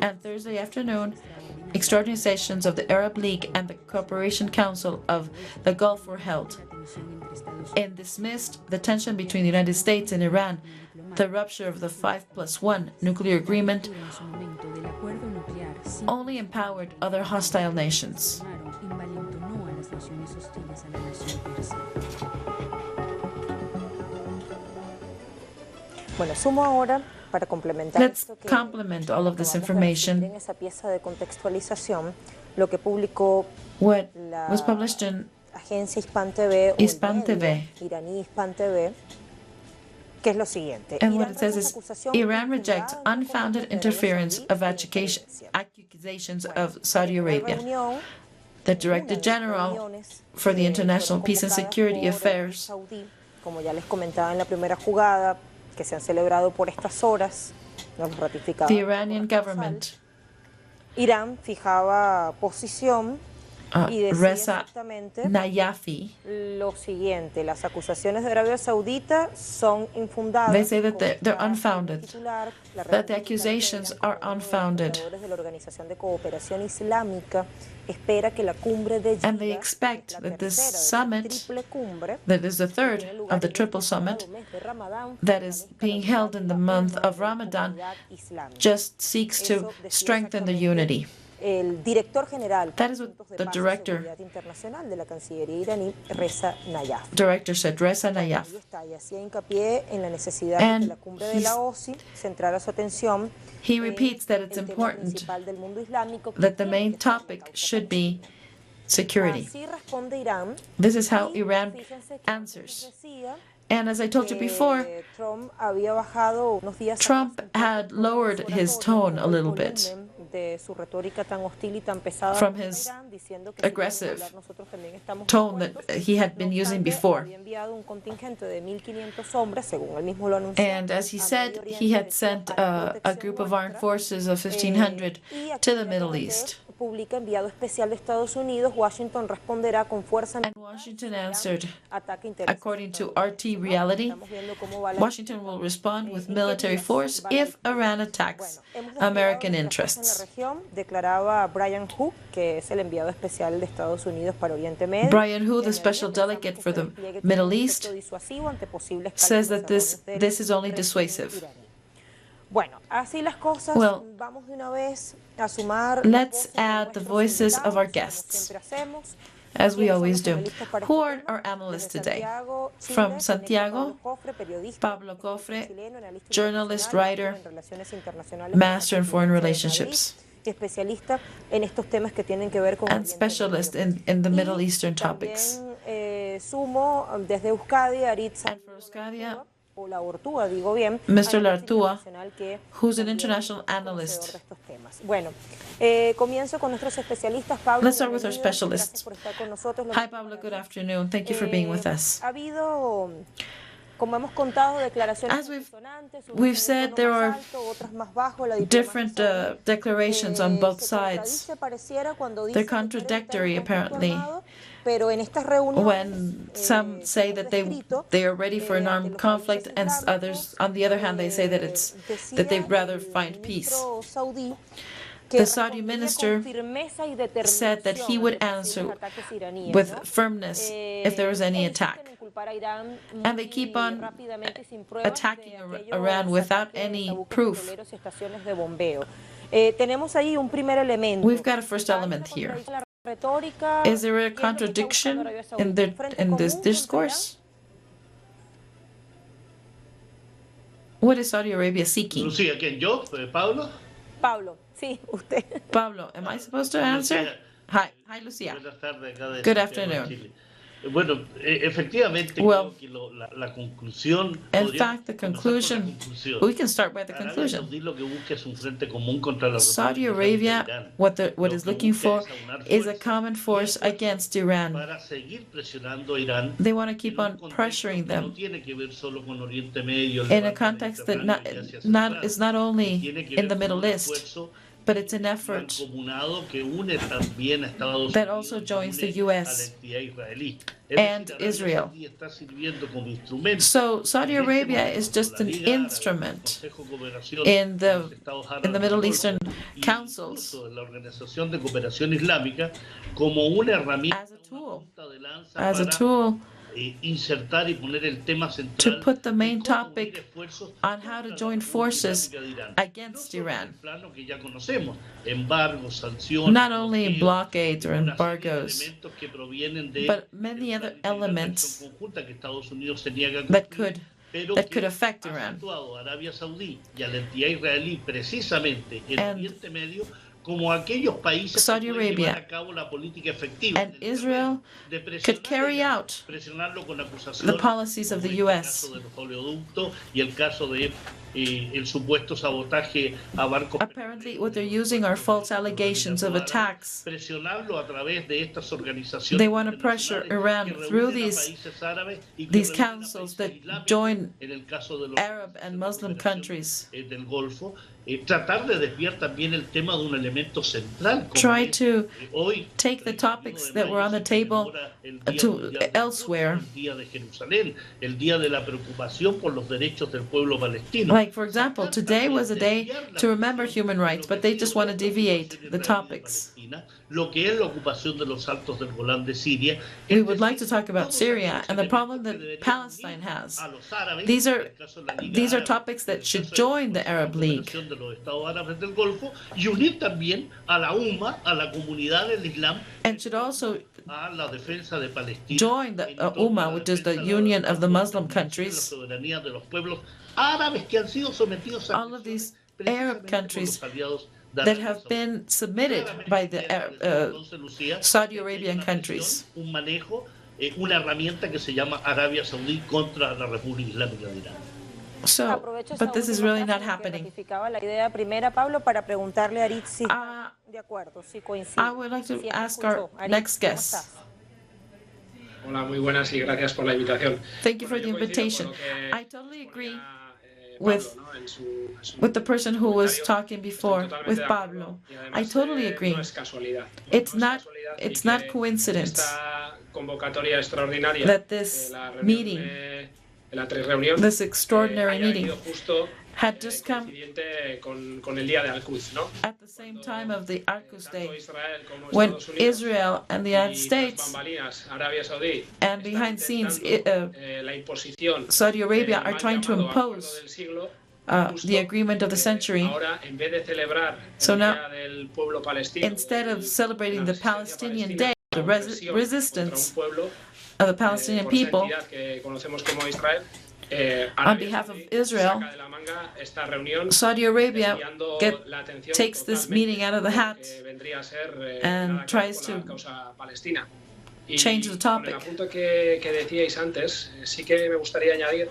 Speaker 1: And Thursday afternoon, extraordinary sessions of the Arab League and the Cooperation Council of the Gulf were held and dismissed the tension between the United States and Iran, the rupture of the 5+1 nuclear agreement only empowered other hostile nations.
Speaker 2: Bueno, sumo ahora para complementar
Speaker 1: Let's
Speaker 2: esto que
Speaker 1: complement all of this
Speaker 2: acabamos de recibir
Speaker 1: information.
Speaker 2: en esa pieza de contextualización, lo que publicó
Speaker 1: What
Speaker 2: la
Speaker 1: was published in
Speaker 2: agencia Hispan TV o
Speaker 1: Hispan
Speaker 2: el medio
Speaker 1: TV.
Speaker 2: iraní Hispan TV, que es lo siguiente.
Speaker 1: And what it says
Speaker 2: rechaza
Speaker 1: is
Speaker 2: acusación
Speaker 1: Iran rejects
Speaker 2: infundada en
Speaker 1: unfounded
Speaker 2: contra de Arabia
Speaker 1: interference
Speaker 2: Saudí
Speaker 1: of
Speaker 2: en
Speaker 1: accusations
Speaker 2: Bueno,
Speaker 1: of Saudi
Speaker 2: en la
Speaker 1: Arabia.
Speaker 2: reunión,
Speaker 1: The
Speaker 2: una
Speaker 1: Director
Speaker 2: de las
Speaker 1: General
Speaker 2: reuniones
Speaker 1: for the
Speaker 2: que
Speaker 1: International
Speaker 2: fueron
Speaker 1: Peace and
Speaker 2: convocadas
Speaker 1: Security
Speaker 2: por
Speaker 1: Affairs,
Speaker 2: Saudí, como ya les comentaba en la primera jugada, que se han celebrado por estas horas, nos ratificaba
Speaker 1: the
Speaker 2: el
Speaker 1: Iranian
Speaker 2: corresponsal,
Speaker 1: government,
Speaker 2: Irán fijaba posición y decía
Speaker 1: Reza
Speaker 2: exactamente
Speaker 1: Najafi,
Speaker 2: lo siguiente: las acusaciones de Arabia Saudita son infundadas.
Speaker 1: they say that
Speaker 2: como
Speaker 1: they're
Speaker 2: está
Speaker 1: unfounded,
Speaker 2: titular, la
Speaker 1: that the
Speaker 2: República
Speaker 1: accusations
Speaker 2: Argentina,
Speaker 1: are
Speaker 2: como uno de los
Speaker 1: unfounded,
Speaker 2: fundadores de la Organización de Cooperación Islámica, espera que la cumbre de
Speaker 1: and they
Speaker 2: Jeddah,
Speaker 1: expect
Speaker 2: la
Speaker 1: that this
Speaker 2: tercera de la
Speaker 1: summit,
Speaker 2: triple cumbre,
Speaker 1: that is the
Speaker 2: que
Speaker 1: third
Speaker 2: tiene
Speaker 1: of
Speaker 2: lugar
Speaker 1: the
Speaker 2: en
Speaker 1: triple
Speaker 2: este
Speaker 1: summit,
Speaker 2: sagrado mes de Ramadán,
Speaker 1: that is
Speaker 2: fortalezca
Speaker 1: being
Speaker 2: la
Speaker 1: held
Speaker 2: unidad
Speaker 1: in
Speaker 2: y
Speaker 1: the
Speaker 2: la
Speaker 1: month
Speaker 2: umma
Speaker 1: of
Speaker 2: de la
Speaker 1: Ramadan,
Speaker 2: comunidad islámica.
Speaker 1: just seeks to
Speaker 2: Eso decía
Speaker 1: strengthen the
Speaker 2: exactamente
Speaker 1: unity.
Speaker 2: el director general
Speaker 1: That is what
Speaker 2: Asuntos de
Speaker 1: the
Speaker 2: Paz y
Speaker 1: director-
Speaker 2: Seguridad Internacional de la Cancillería iraní, Reza Najafi.
Speaker 1: Director said, Reza Nayaf.
Speaker 2: Ahí está, y hacía hincapié en la necesidad de que
Speaker 1: And
Speaker 2: la cumbre de la OSI centrara su atención
Speaker 1: He
Speaker 2: en
Speaker 1: repeats that it's
Speaker 2: el tema
Speaker 1: important
Speaker 2: principal del mundo islámico, que
Speaker 1: that the
Speaker 2: tiene
Speaker 1: main
Speaker 2: que ser la
Speaker 1: topic
Speaker 2: causa
Speaker 1: should be security.
Speaker 2: Así responde Irán.
Speaker 1: This is how
Speaker 2: Y
Speaker 1: Iran
Speaker 2: fíjense que
Speaker 1: answers.
Speaker 2: antes decía
Speaker 1: And as I told you
Speaker 2: que
Speaker 1: before,
Speaker 2: Trump había bajado unos días
Speaker 1: Trump
Speaker 2: atrás un poco
Speaker 1: had
Speaker 2: el tono
Speaker 1: lowered
Speaker 2: de su
Speaker 1: his
Speaker 2: oratoria,
Speaker 1: tone a
Speaker 2: bajó el
Speaker 1: little bit
Speaker 2: volumen de su retórica tan hostil y tan pesada
Speaker 1: from
Speaker 2: contra
Speaker 1: his
Speaker 2: Irán, diciendo que si quieren
Speaker 1: aggressive
Speaker 2: hablar, nosotros también estamos
Speaker 1: tone
Speaker 2: dispuestos.
Speaker 1: that he had been
Speaker 2: No
Speaker 1: using
Speaker 2: obstante,
Speaker 1: before.
Speaker 2: había enviado un contingente de 1.500 hombres, según él mismo lo anunció,
Speaker 1: And as he
Speaker 2: a
Speaker 1: said,
Speaker 2: Medio
Speaker 1: he
Speaker 2: Oriente,
Speaker 1: had
Speaker 2: decía,
Speaker 1: sent
Speaker 2: para
Speaker 1: a
Speaker 2: protección
Speaker 1: group of armed
Speaker 2: nuestra.
Speaker 1: forces of 1,500
Speaker 2: Y aquí
Speaker 1: to the
Speaker 2: en
Speaker 1: Middle
Speaker 2: RT
Speaker 1: East.
Speaker 2: publica enviado especial de Estados Unidos. Washington responderá con fuerza
Speaker 1: And Washington answered,
Speaker 2: ataque intereses
Speaker 1: according to
Speaker 2: estadounidenses,
Speaker 1: RT
Speaker 2: ¿no?
Speaker 1: reality,
Speaker 2: Estamos viendo cómo va la
Speaker 1: Washington will respond with
Speaker 2: ¿en qué
Speaker 1: military
Speaker 2: días
Speaker 1: force
Speaker 2: va la
Speaker 1: if
Speaker 2: disputa?
Speaker 1: Iran attacks
Speaker 2: Bueno, hemos desplegado
Speaker 1: American
Speaker 2: nuestra fuerza en la
Speaker 1: interests.
Speaker 2: región, declaraba Brian Hook, que es el enviado especial de Estados Unidos para Oriente Medio.
Speaker 1: Brian Hu,
Speaker 2: Y
Speaker 1: the
Speaker 2: añadía,
Speaker 1: special
Speaker 2: "Pensamos
Speaker 1: delegate
Speaker 2: que
Speaker 1: for
Speaker 2: este
Speaker 1: the
Speaker 2: despliegue tiene
Speaker 1: Middle
Speaker 2: un
Speaker 1: East,
Speaker 2: efecto disuasivo ante posibles
Speaker 1: says
Speaker 2: cálculos
Speaker 1: that this
Speaker 2: erróneos del
Speaker 1: is only
Speaker 2: régimen
Speaker 1: dissuasive.
Speaker 2: iraní". Bueno, así las cosas,
Speaker 1: Well,
Speaker 2: vamos de una vez a sumar
Speaker 1: let's
Speaker 2: las voces de
Speaker 1: add the
Speaker 2: nuestros
Speaker 1: voices of our
Speaker 2: invitados, como
Speaker 1: guests,
Speaker 2: siempre hacemos.
Speaker 1: as we
Speaker 2: ¿Quiénes son
Speaker 1: always
Speaker 2: los
Speaker 1: do.
Speaker 2: panelistas para
Speaker 1: Who
Speaker 2: este
Speaker 1: are
Speaker 2: tema?
Speaker 1: our analysts
Speaker 2: Desde
Speaker 1: today?
Speaker 2: Santiago, Chile,
Speaker 1: From
Speaker 2: conecta
Speaker 1: Santiago,
Speaker 2: Pablo Cofre, periodista,
Speaker 1: Pablo
Speaker 2: escritor
Speaker 1: Cofre,
Speaker 2: chileno, analista
Speaker 1: journalist,
Speaker 2: internacional,
Speaker 1: writer,
Speaker 2: máster en relaciones internacionales
Speaker 1: master in
Speaker 2: por la
Speaker 1: foreign
Speaker 2: Complutense de Madrid,
Speaker 1: relationships,
Speaker 2: especialista en estos temas que tienen que ver con
Speaker 1: and
Speaker 2: Oriente
Speaker 1: specialist
Speaker 2: Medio.
Speaker 1: in the
Speaker 2: Y
Speaker 1: Middle Eastern topics.
Speaker 2: también sumo desde Euskadi a Aritz
Speaker 1: And for Euskadia,
Speaker 2: o la Ortúa, digo bien,
Speaker 1: Mr.
Speaker 2: analista
Speaker 1: Lartua,
Speaker 2: internacional que
Speaker 1: who's an
Speaker 2: también
Speaker 1: international
Speaker 2: es conocedor
Speaker 1: analyst.
Speaker 2: de estos temas. Bueno, comienzo con nuestros especialistas. Pablo,
Speaker 1: Let's start with our
Speaker 2: bienvenido.
Speaker 1: specialists.
Speaker 2: Gracias por estar con nosotros.
Speaker 1: Hi, Pablo. Good afternoon. Thank you for being with us.
Speaker 2: Ha habido, como hemos contado, declaraciones
Speaker 1: As
Speaker 2: altisonantes, unas
Speaker 1: we've
Speaker 2: en un
Speaker 1: said,
Speaker 2: tono
Speaker 1: there
Speaker 2: más
Speaker 1: are
Speaker 2: alto, otras más bajo. La
Speaker 1: different
Speaker 2: diplomacia saudí,
Speaker 1: declarations on both
Speaker 2: se
Speaker 1: sides.
Speaker 2: contradice, pareciera, cuando dice
Speaker 1: They're
Speaker 2: que quiere evitar
Speaker 1: contradictory,
Speaker 2: un conflicto
Speaker 1: apparently,
Speaker 2: armado, pero en estas reuniones,
Speaker 1: when some say that they are ready for an
Speaker 2: ante
Speaker 1: armed
Speaker 2: los
Speaker 1: conflict,
Speaker 2: países
Speaker 1: and
Speaker 2: islámicos,
Speaker 1: others, on the other hand, they say that
Speaker 2: decía
Speaker 1: they'd rather
Speaker 2: el
Speaker 1: find peace.
Speaker 2: ministro saudí que
Speaker 1: The Saudi
Speaker 2: respondería
Speaker 1: minister
Speaker 2: con firmeza y
Speaker 1: said that he
Speaker 2: determinación
Speaker 1: would
Speaker 2: ante
Speaker 1: answer
Speaker 2: posibles ataques iraníes,
Speaker 1: with
Speaker 2: ¿no?
Speaker 1: firmness if there was any
Speaker 2: E
Speaker 1: attack.
Speaker 2: insisten en culpar a Irán
Speaker 1: And they
Speaker 2: muy
Speaker 1: keep on
Speaker 2: rápidamente y sin pruebas
Speaker 1: attacking
Speaker 2: de aquellos
Speaker 1: Iran without
Speaker 2: ataques
Speaker 1: any
Speaker 2: a buques
Speaker 1: proof.
Speaker 2: petroleros y estaciones de bombeo. Tenemos ahí un primer elemento.
Speaker 1: We've got a first
Speaker 2: ¿Hay
Speaker 1: element
Speaker 2: una
Speaker 1: here.
Speaker 2: contradicción en la retórica?
Speaker 1: Is there
Speaker 2: ¿Qué
Speaker 1: a
Speaker 2: es lo que está buscando
Speaker 1: contradiction
Speaker 2: Arabia Saudita?
Speaker 1: in
Speaker 2: ¿Un frente
Speaker 1: this
Speaker 2: común contra Irán?
Speaker 1: discourse? What is Saudi Arabia seeking?
Speaker 4: Lucía, ¿quién? ¿Yo? ¿Pablo?
Speaker 2: Pablo, sí, usted.
Speaker 1: Pablo, am I supposed to answer? Hi, Lucia.
Speaker 4: Buenas tardes acá de
Speaker 1: Good
Speaker 4: Santiago,
Speaker 1: afternoon.
Speaker 4: Chile. Bueno, efectivamente
Speaker 1: Well,
Speaker 4: creo que la conclusión...
Speaker 1: In
Speaker 4: podríamos
Speaker 1: fact, the
Speaker 4: comenzar por la
Speaker 1: conclusion,
Speaker 4: conclusión.
Speaker 1: we can start by the
Speaker 4: Arabia
Speaker 1: conclusion.
Speaker 4: Saudí lo que busca es un frente común contra la
Speaker 1: Saudi
Speaker 4: República
Speaker 1: Arabia,
Speaker 4: Islámica de Irán.
Speaker 1: what
Speaker 4: Lo
Speaker 1: is
Speaker 4: que
Speaker 1: looking
Speaker 4: busca
Speaker 1: for
Speaker 4: es aunar
Speaker 1: is a
Speaker 4: fuerzas
Speaker 1: common force
Speaker 4: y esfuerzos
Speaker 1: against Iran.
Speaker 4: para seguir presionando a Irán
Speaker 1: They want to
Speaker 4: en
Speaker 1: keep
Speaker 4: un
Speaker 1: on
Speaker 4: contexto
Speaker 1: pressuring
Speaker 4: que no
Speaker 1: them
Speaker 4: tiene que ver solo con Oriente Medio, el
Speaker 1: in a
Speaker 4: Levante
Speaker 1: context that
Speaker 4: Mediterráneo y Asia
Speaker 1: not
Speaker 4: Central.
Speaker 1: is not only
Speaker 4: Tiene que
Speaker 1: in
Speaker 4: ver
Speaker 1: the
Speaker 4: con
Speaker 1: Middle
Speaker 4: un
Speaker 1: East,
Speaker 4: esfuerzo
Speaker 1: but it's an effort
Speaker 4: mancomunado que une también a Estados
Speaker 1: that
Speaker 4: Unidos
Speaker 1: also
Speaker 4: y
Speaker 1: joins the
Speaker 4: une a la
Speaker 1: U.S.
Speaker 4: entidad israelí. Es
Speaker 1: and
Speaker 4: decir, Arabia
Speaker 1: Israel.
Speaker 4: Saudí está sirviendo como instrumento
Speaker 1: So Saudi
Speaker 4: en este
Speaker 1: Arabia
Speaker 4: momento
Speaker 1: is
Speaker 4: con
Speaker 1: just
Speaker 4: la
Speaker 1: an
Speaker 4: Liga Árabe,
Speaker 1: instrument
Speaker 4: Consejo de Cooperación
Speaker 1: in
Speaker 4: de los Estados
Speaker 1: the
Speaker 4: Árabes
Speaker 1: Middle
Speaker 4: del
Speaker 1: Eastern
Speaker 4: Golfo, e
Speaker 1: councils
Speaker 4: incluso en la Organización de Cooperación Islámica, como una herramienta,
Speaker 1: as a
Speaker 4: una
Speaker 1: tool,
Speaker 4: punta de lanza
Speaker 1: as a
Speaker 4: para
Speaker 1: tool
Speaker 4: insertar y poner el tema
Speaker 1: to
Speaker 4: central
Speaker 1: put the
Speaker 4: de
Speaker 1: main
Speaker 4: cómo unir
Speaker 1: topic
Speaker 4: esfuerzos
Speaker 1: on how to
Speaker 4: contra la
Speaker 1: join
Speaker 4: República
Speaker 1: forces
Speaker 4: Islámica de Irán.
Speaker 1: against
Speaker 4: No solo en el
Speaker 1: Iran,
Speaker 4: plano que ya conocemos, embargos, sanciones,
Speaker 1: not only
Speaker 4: bloqueos,
Speaker 1: blockades or
Speaker 4: una serie de
Speaker 1: embargoes,
Speaker 4: elementos que provienen de
Speaker 1: but many
Speaker 4: el
Speaker 1: other
Speaker 4: plan integral de acción
Speaker 1: elements
Speaker 4: conjunta que Estados Unidos se niega a
Speaker 1: that
Speaker 4: cumplir, pero
Speaker 1: could
Speaker 4: que
Speaker 1: affect
Speaker 4: ha
Speaker 1: Iran.
Speaker 4: situado a Arabia Saudí y a la entidad israelí precisamente en
Speaker 1: And
Speaker 4: Oriente Medio como aquellos países
Speaker 1: Saudi
Speaker 4: que pueden
Speaker 1: Arabia
Speaker 4: llevar a cabo la política efectiva
Speaker 1: and
Speaker 4: en el
Speaker 1: Israel
Speaker 4: terreno de
Speaker 1: could carry
Speaker 4: presionar,
Speaker 1: out
Speaker 4: presionarlo con
Speaker 1: the
Speaker 4: acusaciones
Speaker 1: policies of
Speaker 4: como
Speaker 1: the
Speaker 4: este
Speaker 1: U.S.
Speaker 4: caso de los oleoductos y el caso de el supuesto sabotaje a barcos
Speaker 1: Apparently, what they're using are false allegations of attacks.
Speaker 4: presionarlo a través de estas organizaciones
Speaker 1: They want to pressure Iran
Speaker 4: que
Speaker 1: through
Speaker 4: reúnen a
Speaker 1: these
Speaker 4: países árabes y que
Speaker 1: these
Speaker 4: reúnen a
Speaker 1: councils
Speaker 4: países
Speaker 1: that
Speaker 4: islámicos,
Speaker 1: join
Speaker 4: en el caso de los
Speaker 1: Arab and Muslim countries.
Speaker 4: del Golfo, tratar de desviar también el tema de un elemento central como
Speaker 1: Try
Speaker 4: es,
Speaker 1: to
Speaker 4: hoy
Speaker 1: take the
Speaker 4: 31
Speaker 1: topics
Speaker 4: de
Speaker 1: that were
Speaker 4: mayo
Speaker 1: on the
Speaker 4: se
Speaker 1: table
Speaker 4: conmemora el Día
Speaker 1: to
Speaker 4: Mundial del
Speaker 1: elsewhere.
Speaker 4: Quds, el Día de Jerusalén, el Día de la preocupación por los derechos del pueblo palestino.
Speaker 1: Like, for example,
Speaker 4: Sacar
Speaker 1: today
Speaker 4: también,
Speaker 1: was a day
Speaker 4: desviar la
Speaker 1: to remember
Speaker 4: atención
Speaker 1: human
Speaker 4: de
Speaker 1: rights,
Speaker 4: lo que
Speaker 1: but
Speaker 4: ha
Speaker 1: they
Speaker 4: sido
Speaker 1: just want to
Speaker 4: esta
Speaker 1: deviate
Speaker 4: ocupación
Speaker 1: the
Speaker 4: israelí de
Speaker 1: topics.
Speaker 4: Palestina, lo que es la ocupación de los altos del Golán de Siria.
Speaker 1: We
Speaker 4: Es
Speaker 1: would like to
Speaker 4: decir,
Speaker 1: talk about
Speaker 4: todos
Speaker 1: Syria
Speaker 4: aquellos
Speaker 1: and the
Speaker 4: elementos
Speaker 1: problem
Speaker 4: que
Speaker 1: that
Speaker 4: deberían
Speaker 1: Palestine
Speaker 4: unir
Speaker 1: has.
Speaker 4: a los árabes,
Speaker 1: These
Speaker 4: en
Speaker 1: are
Speaker 4: el caso de la Liga
Speaker 1: these are
Speaker 4: Árabe,
Speaker 1: topics
Speaker 4: en
Speaker 1: that
Speaker 4: el
Speaker 1: should
Speaker 4: caso del
Speaker 1: join the
Speaker 4: Consejo de
Speaker 1: Arab League.
Speaker 4: Cooperación de los Estados Árabes del Golfo, y unir también a la UMA, a la comunidad del Islam,
Speaker 1: And should also
Speaker 4: a la defensa de Palestina,
Speaker 1: join the
Speaker 4: en torno a
Speaker 1: Ummah,
Speaker 4: la
Speaker 1: which is the
Speaker 4: defensa de la
Speaker 1: union of the Muslim
Speaker 4: autodeterminación y la
Speaker 1: countries.
Speaker 4: soberanía de los pueblos árabes que han sido sometidos a
Speaker 1: All of these
Speaker 4: agresiones
Speaker 1: Arab
Speaker 4: precisamente por
Speaker 1: countries
Speaker 4: los aliados de
Speaker 1: that
Speaker 4: Arabia
Speaker 1: have
Speaker 4: Saudí.
Speaker 1: been submitted
Speaker 4: Claramente
Speaker 1: by the
Speaker 4: quiere decir, entonces, Lucía,
Speaker 1: Saudi
Speaker 4: que hay
Speaker 1: Arabian
Speaker 4: una
Speaker 1: countries.
Speaker 4: presión, un manejo, una herramienta que se llama Arabia Saudí contra la República Islámica de Irán.
Speaker 1: So,
Speaker 2: Aprovecho esa
Speaker 1: but this is
Speaker 2: última
Speaker 1: really not
Speaker 2: frase que
Speaker 1: happening.
Speaker 2: ratificaba la idea primera, Pablo, para preguntarle a Aritz si está de acuerdo, si coincide.
Speaker 1: I would like to
Speaker 2: si
Speaker 1: ask
Speaker 2: escuchó.
Speaker 1: our
Speaker 2: Aritz,
Speaker 1: next
Speaker 2: ¿cómo
Speaker 1: guest.
Speaker 2: estás?
Speaker 5: Hola, muy buenas y gracias por la invitación.
Speaker 1: Thank you for the
Speaker 5: Bueno, yo coincido
Speaker 1: invitation.
Speaker 5: con lo que
Speaker 1: I totally agree
Speaker 5: ponía,
Speaker 1: with-
Speaker 5: Pablo, ¿no? en su
Speaker 1: with the person who was
Speaker 5: comentario.
Speaker 1: talking before,
Speaker 5: Estoy totalmente
Speaker 1: with
Speaker 5: de acuerdo.
Speaker 1: Pablo.
Speaker 5: Y además,
Speaker 1: I totally agree.
Speaker 5: No es casualidad.
Speaker 1: It's
Speaker 5: No es
Speaker 1: not-
Speaker 5: casualidad
Speaker 1: it's
Speaker 5: y
Speaker 1: not
Speaker 5: que
Speaker 1: coincidence
Speaker 5: esta convocatoria extraordinaria
Speaker 1: that this
Speaker 5: de la reunión
Speaker 1: meeting,
Speaker 5: de la reunión
Speaker 1: this extraordinary
Speaker 5: haya
Speaker 1: meeting,
Speaker 5: venido justo
Speaker 1: had just come
Speaker 5: coincidente con el día de Al-Quds, ¿no?
Speaker 1: at the same time of the Arcus
Speaker 5: Tanto
Speaker 1: Day,
Speaker 5: Israel como
Speaker 1: when
Speaker 5: Estados Unidos
Speaker 1: Israel and the United
Speaker 5: y tras
Speaker 1: States
Speaker 5: bambalinas, Arabia Saudí
Speaker 1: and
Speaker 5: están
Speaker 1: behind scenes,
Speaker 5: intentando, la imposición
Speaker 1: Saudi Arabia
Speaker 5: del
Speaker 1: are
Speaker 5: mal
Speaker 1: trying to
Speaker 5: llamado acuerdo
Speaker 1: impose
Speaker 5: del siglo, justo,
Speaker 1: the agreement of the century.
Speaker 5: ahora, en vez de celebrar
Speaker 1: So
Speaker 5: el
Speaker 1: now,
Speaker 5: Día del Pueblo Palestino,
Speaker 1: instead of celebrating
Speaker 5: la
Speaker 1: the
Speaker 5: resistencia
Speaker 1: Palestinian
Speaker 5: palestina,
Speaker 1: Day, the
Speaker 5: una opresión
Speaker 1: resistance
Speaker 5: contra un pueblo,
Speaker 1: of the Palestinian
Speaker 5: por esa
Speaker 1: people,
Speaker 5: entidad que conocemos como Israel,
Speaker 1: on
Speaker 5: Arabia
Speaker 1: behalf of
Speaker 5: Saudí
Speaker 1: Israel,
Speaker 5: saca de la manga esta reunión,
Speaker 1: Saudi Arabia
Speaker 5: desviando la atención
Speaker 1: takes this
Speaker 5: totalmente
Speaker 1: meeting out of the
Speaker 5: de lo
Speaker 1: hat
Speaker 5: que vendría a ser,
Speaker 1: and
Speaker 5: nada que ver
Speaker 1: tries
Speaker 5: con la
Speaker 1: to
Speaker 5: causa palestina. Y
Speaker 1: change the
Speaker 5: con el
Speaker 1: topic.
Speaker 5: apunto que decíais antes, sí que me gustaría añadir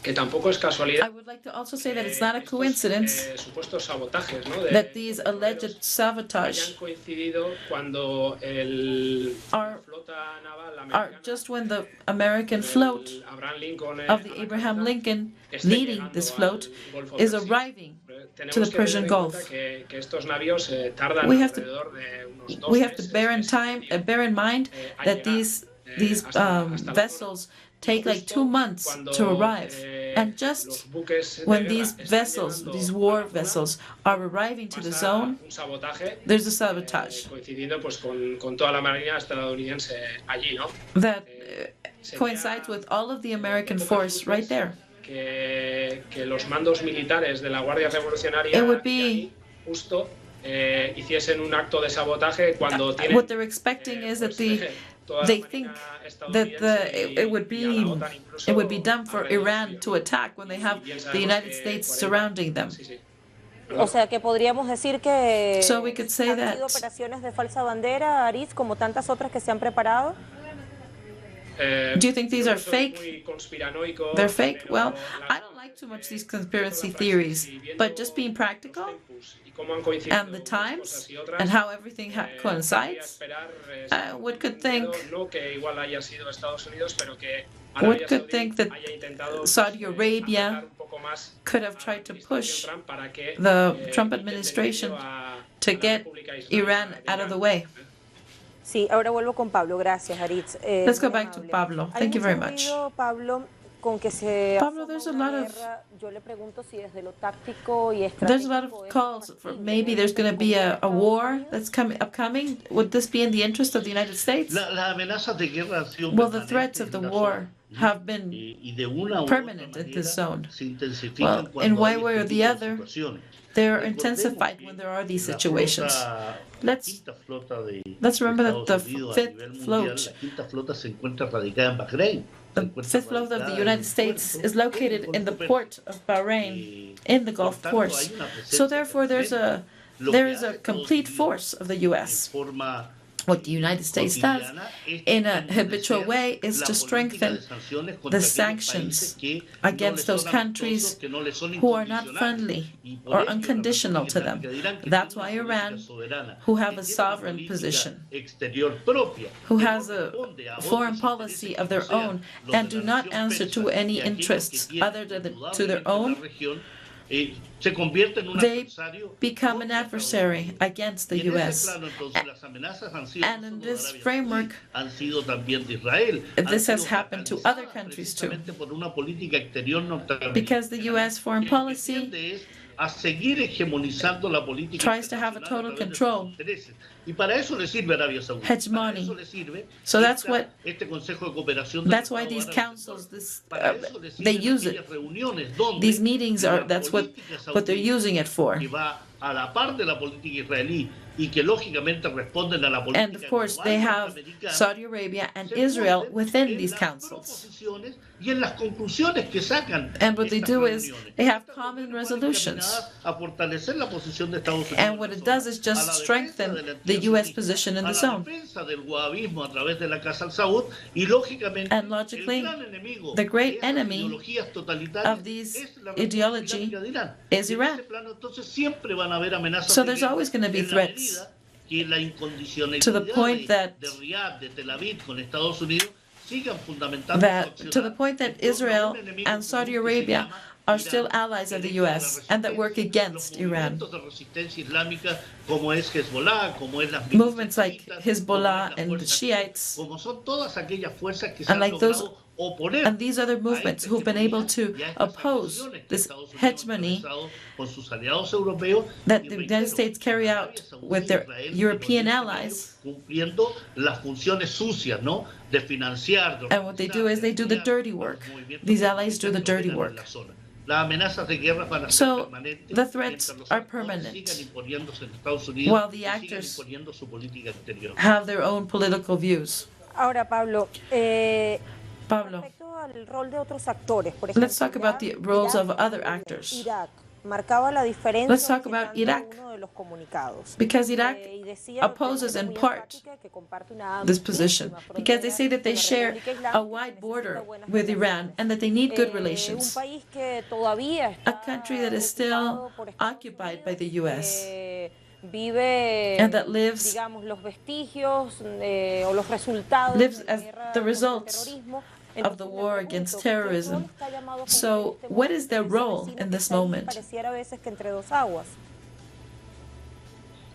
Speaker 5: que tampoco es
Speaker 1: I
Speaker 5: casualidad
Speaker 1: would like to also say that it's not a
Speaker 5: estos,
Speaker 1: coincidence
Speaker 5: supuestos sabotajes, ¿no? de
Speaker 1: that these
Speaker 5: petróleos
Speaker 1: alleged
Speaker 5: hayan
Speaker 1: sabotage
Speaker 5: coincidido cuando la
Speaker 1: are
Speaker 5: flota naval americana,
Speaker 1: just when the American float
Speaker 5: el Abraham Lincoln,
Speaker 1: of the
Speaker 5: a la
Speaker 1: Abraham
Speaker 5: cabeza,
Speaker 1: Lincoln
Speaker 5: esté
Speaker 1: leading
Speaker 5: llegando
Speaker 1: this
Speaker 5: al
Speaker 1: float
Speaker 5: Golfo
Speaker 1: is
Speaker 5: Persio.
Speaker 1: arriving
Speaker 5: Tenemos
Speaker 1: to the
Speaker 5: que
Speaker 1: Persian
Speaker 5: tener en cuenta
Speaker 1: Gulf.
Speaker 5: que estos navíos tardan
Speaker 1: We have to-
Speaker 5: alrededor de unos 2
Speaker 1: We have to
Speaker 5: meses,
Speaker 1: bear in
Speaker 5: meses y
Speaker 1: time,
Speaker 5: medio,
Speaker 1: bear in mind
Speaker 5: a
Speaker 1: that
Speaker 5: llegar,
Speaker 1: these
Speaker 5: hasta la zona.
Speaker 1: vessels take like 2 months
Speaker 5: Cuando,
Speaker 1: to arrive, and
Speaker 5: los
Speaker 1: just
Speaker 5: buques de
Speaker 1: when
Speaker 5: guerra
Speaker 1: these
Speaker 5: están
Speaker 1: vessels,
Speaker 5: llegando
Speaker 1: these
Speaker 5: a
Speaker 1: war
Speaker 5: la zona,
Speaker 1: vessels, are arriving to the
Speaker 5: pasa
Speaker 1: zone,
Speaker 5: un sabotaje,
Speaker 1: there's a sabotage
Speaker 5: coincidiendo pues con toda la marina estadounidense allí, ¿no?
Speaker 1: that
Speaker 5: Sería
Speaker 1: coincides with all of the American force right there.
Speaker 5: que los mandos militares de la Guardia Revolucionaria
Speaker 1: It would be-
Speaker 5: iraní justo hiciesen un acto de sabotaje cuando tienen
Speaker 1: What they're expecting is that
Speaker 5: toda la
Speaker 1: they
Speaker 5: marina
Speaker 1: think that
Speaker 5: estadounidense
Speaker 1: it would
Speaker 5: y a la
Speaker 1: be
Speaker 5: OTAN incluso
Speaker 1: it would be done for
Speaker 5: alrededor
Speaker 1: Iran
Speaker 5: suyo.
Speaker 1: to attack when they have
Speaker 5: Y bien
Speaker 1: the
Speaker 5: sabemos
Speaker 1: United
Speaker 5: que
Speaker 1: States
Speaker 5: 40
Speaker 1: surrounding them.
Speaker 5: Sí, sí.
Speaker 2: O sea que podríamos decir que
Speaker 1: So we could say
Speaker 2: han
Speaker 1: that-
Speaker 2: sido operaciones de falsa bandera, Aritz, como tantas otras que se han preparado.
Speaker 1: Do you think these
Speaker 5: yo
Speaker 1: are
Speaker 5: soy
Speaker 1: fake?
Speaker 5: muy conspiranoico,
Speaker 1: They're fake?
Speaker 5: pero
Speaker 1: Well,
Speaker 5: la-
Speaker 1: I don't like too much these conspiracy theories, but just being practical
Speaker 5: y cómo han coincidido
Speaker 1: and the
Speaker 5: unas
Speaker 1: times
Speaker 5: cosas y otras,
Speaker 1: and how everything
Speaker 5: podría
Speaker 1: coincides,
Speaker 5: esperar,
Speaker 1: one could
Speaker 5: sin
Speaker 1: think-
Speaker 5: miedo, no que igual haya sido Estados Unidos, pero que
Speaker 1: One
Speaker 5: Arabia
Speaker 1: could
Speaker 5: Saudí
Speaker 1: think that
Speaker 5: haya intentado,
Speaker 1: Saudi
Speaker 5: pues,
Speaker 1: Arabia
Speaker 5: apretar un poco
Speaker 1: could have tried to push the Trump administration to get Iran out of the way.
Speaker 2: Sí, ahora vuelvo con Pablo. Gracias, Aritz.
Speaker 1: Let's go
Speaker 2: Muy
Speaker 1: back to
Speaker 2: amable.
Speaker 1: Pablo.
Speaker 2: Hay
Speaker 1: Thank you very
Speaker 2: mucho
Speaker 1: much.
Speaker 2: ruido, Pablo, con que se
Speaker 1: Pablo,
Speaker 2: asoma
Speaker 1: there's a
Speaker 2: una
Speaker 1: lot of
Speaker 2: guerra. Yo le pregunto si desde lo táctico y
Speaker 1: There's a lot
Speaker 2: estratégico
Speaker 1: of
Speaker 2: es
Speaker 1: calls for
Speaker 2: factible
Speaker 1: maybe there's going to be a
Speaker 2: Estados
Speaker 1: war
Speaker 2: Unidos.
Speaker 1: that's upcoming. Would this be in the interest of the United States?
Speaker 4: Las amenazas de guerra han sido
Speaker 1: Well, the
Speaker 4: permanentes
Speaker 1: threats of the
Speaker 4: en la
Speaker 1: war
Speaker 4: zona,
Speaker 1: have been
Speaker 4: y de una u
Speaker 1: permanent
Speaker 4: otra
Speaker 1: in this
Speaker 4: manera
Speaker 1: zone.
Speaker 4: se intensifican
Speaker 1: Well, in
Speaker 4: cuando
Speaker 1: one
Speaker 4: hay
Speaker 1: way or
Speaker 4: este
Speaker 1: the
Speaker 4: tipo de
Speaker 1: other,
Speaker 4: situaciones.
Speaker 1: they're
Speaker 4: Recordemos
Speaker 1: intensified
Speaker 4: que
Speaker 1: when there are these
Speaker 4: la
Speaker 1: situations.
Speaker 4: flota,
Speaker 1: Let's
Speaker 4: quinta flota de
Speaker 1: remember that
Speaker 4: Estados
Speaker 1: the
Speaker 4: Unidos a
Speaker 1: fifth
Speaker 4: nivel mundial,
Speaker 1: float,
Speaker 4: la quinta flota se encuentra radicada en Bahrein. Se
Speaker 1: the
Speaker 4: encuentra
Speaker 1: fifth float of the
Speaker 4: radicada en
Speaker 1: United
Speaker 4: el
Speaker 1: States
Speaker 4: puerto,
Speaker 1: is located
Speaker 4: en el
Speaker 1: in the
Speaker 4: Golfo
Speaker 1: port of Bahrain, in the Gulf ports. So therefore, there is a complete force of the U.S.
Speaker 4: forma
Speaker 1: What the United States does in a habitual way is to strengthen the sanctions against those countries who are not friendly or unconditional to them. That's why Iran, who have a sovereign position, who has a foreign policy of their own, and do not answer to any interests other than to their own,
Speaker 4: se convierte en un
Speaker 1: they
Speaker 4: adversario
Speaker 1: become an adversary against the
Speaker 4: y en
Speaker 1: U.S.
Speaker 4: ese plano entonces las amenazas han sido
Speaker 1: And
Speaker 4: no
Speaker 1: in
Speaker 4: solo de
Speaker 1: this
Speaker 4: Arabia
Speaker 1: framework,
Speaker 4: Saudí, han sido también de Israel,
Speaker 1: this
Speaker 4: han
Speaker 1: has
Speaker 4: sido
Speaker 1: happened to other
Speaker 4: catalizadas
Speaker 1: countries too,
Speaker 4: precisamente por una política exterior norteamericana
Speaker 1: because the U.S. foreign
Speaker 4: que lo que
Speaker 1: policy
Speaker 4: tiende es a seguir hegemonizando la política
Speaker 1: tries to have a
Speaker 4: internacional
Speaker 1: total
Speaker 4: a través de sus
Speaker 1: control,
Speaker 4: intereses. Y para eso le sirve Arabia Saudí.
Speaker 1: hegemony.
Speaker 4: Para eso le sirve
Speaker 1: So that's
Speaker 4: este Consejo de Cooperación del
Speaker 1: That's why
Speaker 4: Estado
Speaker 1: these
Speaker 4: Árabe
Speaker 1: councils,
Speaker 4: Para eso le
Speaker 1: they
Speaker 4: sirven
Speaker 1: use it.
Speaker 4: aquellas reuniones donde
Speaker 1: These meetings
Speaker 4: la
Speaker 1: are, that's what
Speaker 4: política
Speaker 1: they're
Speaker 4: saudí,
Speaker 1: using it for.
Speaker 4: que va a la par de la política israelí y que lógicamente responden a la política
Speaker 1: And of course,
Speaker 4: global
Speaker 1: they have
Speaker 4: norteamericana,
Speaker 1: Saudi Arabia and
Speaker 4: se
Speaker 1: Israel
Speaker 4: funden
Speaker 1: within
Speaker 4: en
Speaker 1: these
Speaker 4: las
Speaker 1: councils.
Speaker 4: proposiciones y en las conclusiones que sacan
Speaker 1: And what they
Speaker 4: estas
Speaker 1: do is
Speaker 4: reuniones.
Speaker 1: they have
Speaker 4: Estas
Speaker 1: common
Speaker 4: reuniones van
Speaker 1: resolutions.
Speaker 4: encaminadas a fortalecer la posición de Estados Unidos
Speaker 1: And
Speaker 4: en
Speaker 1: what
Speaker 4: la
Speaker 1: it
Speaker 4: zona,
Speaker 1: does is
Speaker 4: a
Speaker 1: just
Speaker 4: la
Speaker 1: strengthen
Speaker 4: defensa de la
Speaker 1: the
Speaker 4: entidad
Speaker 1: U.S.
Speaker 4: sionista,
Speaker 1: position in
Speaker 4: a
Speaker 1: the
Speaker 4: la
Speaker 1: zone.
Speaker 4: defensa del wahabismo a través de la Casa al Saud y lógicamente
Speaker 1: And logically,
Speaker 4: el gran enemigo
Speaker 1: the great
Speaker 4: de esas
Speaker 1: enemy
Speaker 4: ideologías totalitarias
Speaker 1: of this
Speaker 4: es la República
Speaker 1: ideology
Speaker 4: Islámica de Irán.
Speaker 1: is
Speaker 4: Y en
Speaker 1: Iran.
Speaker 4: ese plano entonces siempre van a haber amenazas
Speaker 1: So
Speaker 4: de
Speaker 1: there's
Speaker 4: guerra
Speaker 1: always going to be
Speaker 4: en la
Speaker 1: threats
Speaker 4: medida que la incondicionalidad
Speaker 1: to the point that
Speaker 4: de Riad, de Tel Aviv con Estados Unidos sigan fundamentando su
Speaker 1: to the
Speaker 4: accionar
Speaker 1: point that
Speaker 4: en torno a
Speaker 1: Israel
Speaker 4: un enemigo
Speaker 1: and Saudi
Speaker 4: común que se
Speaker 1: Arabia
Speaker 4: llama
Speaker 1: are
Speaker 4: Irán,
Speaker 1: still allies of the
Speaker 4: el eje de la
Speaker 1: U.S. and that work
Speaker 4: resistencia,
Speaker 1: against
Speaker 4: los
Speaker 1: Iran.
Speaker 4: movimientos de resistencia islámica como es Hezbollah, como es las
Speaker 1: Movements
Speaker 4: milicias
Speaker 1: like
Speaker 4: chiitas,
Speaker 1: Hezbollah
Speaker 4: como es la
Speaker 1: and the
Speaker 4: fuerza
Speaker 1: Shiites,
Speaker 4: como son todas aquellas fuerzas que se
Speaker 1: and
Speaker 4: han
Speaker 1: like those,
Speaker 4: logrado oponer
Speaker 1: and these other movements who've been able to
Speaker 4: y a estas
Speaker 1: oppose
Speaker 4: agresiones que
Speaker 1: this
Speaker 4: Estados Unidos ha
Speaker 1: hegemony
Speaker 4: encabezado con sus aliados europeos
Speaker 1: that
Speaker 4: y
Speaker 1: the
Speaker 4: reitero,
Speaker 1: United States carry
Speaker 4: Arabia
Speaker 1: out
Speaker 4: Saudí
Speaker 1: with
Speaker 4: y
Speaker 1: their
Speaker 4: Israel
Speaker 1: European
Speaker 4: en Oriente
Speaker 1: allies.
Speaker 4: Medio, cumpliendo las funciones sucias, ¿no? De financiar, de
Speaker 1: And what they do is they do the dirty work. These allies do the dirty work.
Speaker 4: Las amenazas de guerra van a ser
Speaker 1: So
Speaker 4: permanentes
Speaker 1: the threats
Speaker 4: mientras los
Speaker 1: are
Speaker 4: actores
Speaker 1: permanent,
Speaker 4: sigan imponiéndose en Estados Unidos
Speaker 1: while the
Speaker 4: y sigan
Speaker 1: actors
Speaker 4: imponiendo su política exterior.
Speaker 1: have their own political views.
Speaker 2: Ahora, Pablo,
Speaker 1: Pablo,
Speaker 2: respecto al rol de otros actores, por ejemplo,
Speaker 1: let's talk about the roles of other actors.
Speaker 2: Irak marcaba la diferencia
Speaker 1: Let's talk about
Speaker 2: citando
Speaker 1: Iraq,
Speaker 2: uno de los comunicados.
Speaker 1: because Iraq
Speaker 2: Y decía
Speaker 1: opposes
Speaker 2: de
Speaker 1: in
Speaker 2: manera muy
Speaker 1: part
Speaker 2: enfática que comparte una
Speaker 1: this position,
Speaker 2: amplísima
Speaker 1: because they
Speaker 2: frontera
Speaker 1: say that they
Speaker 2: con la
Speaker 1: share
Speaker 2: República
Speaker 1: a
Speaker 2: Islámica
Speaker 1: wide
Speaker 2: que
Speaker 1: border
Speaker 2: necesita buenas
Speaker 1: with Iran
Speaker 2: relaciones.
Speaker 1: and that they need good
Speaker 2: Un
Speaker 1: relations.
Speaker 2: país que todavía está
Speaker 1: A country that is still
Speaker 2: ocupado por Estados
Speaker 1: occupied by the
Speaker 2: Unidos,
Speaker 1: U.S.
Speaker 2: Vive,
Speaker 1: and that lives
Speaker 2: digamos, los vestigios o los resultados
Speaker 1: lives
Speaker 2: de la
Speaker 1: as
Speaker 2: guerra
Speaker 1: the
Speaker 2: contra el
Speaker 1: results
Speaker 2: terrorismo.
Speaker 1: of the war against
Speaker 2: ¿Qué rol
Speaker 1: terrorism.
Speaker 2: está llamado a cumplir
Speaker 1: So,
Speaker 2: este
Speaker 1: what
Speaker 2: momento
Speaker 1: is their
Speaker 2: ese
Speaker 1: role
Speaker 2: vecino
Speaker 1: in
Speaker 2: que
Speaker 1: this
Speaker 2: está ahí,
Speaker 1: moment?
Speaker 2: pareciera a veces que entre dos aguas?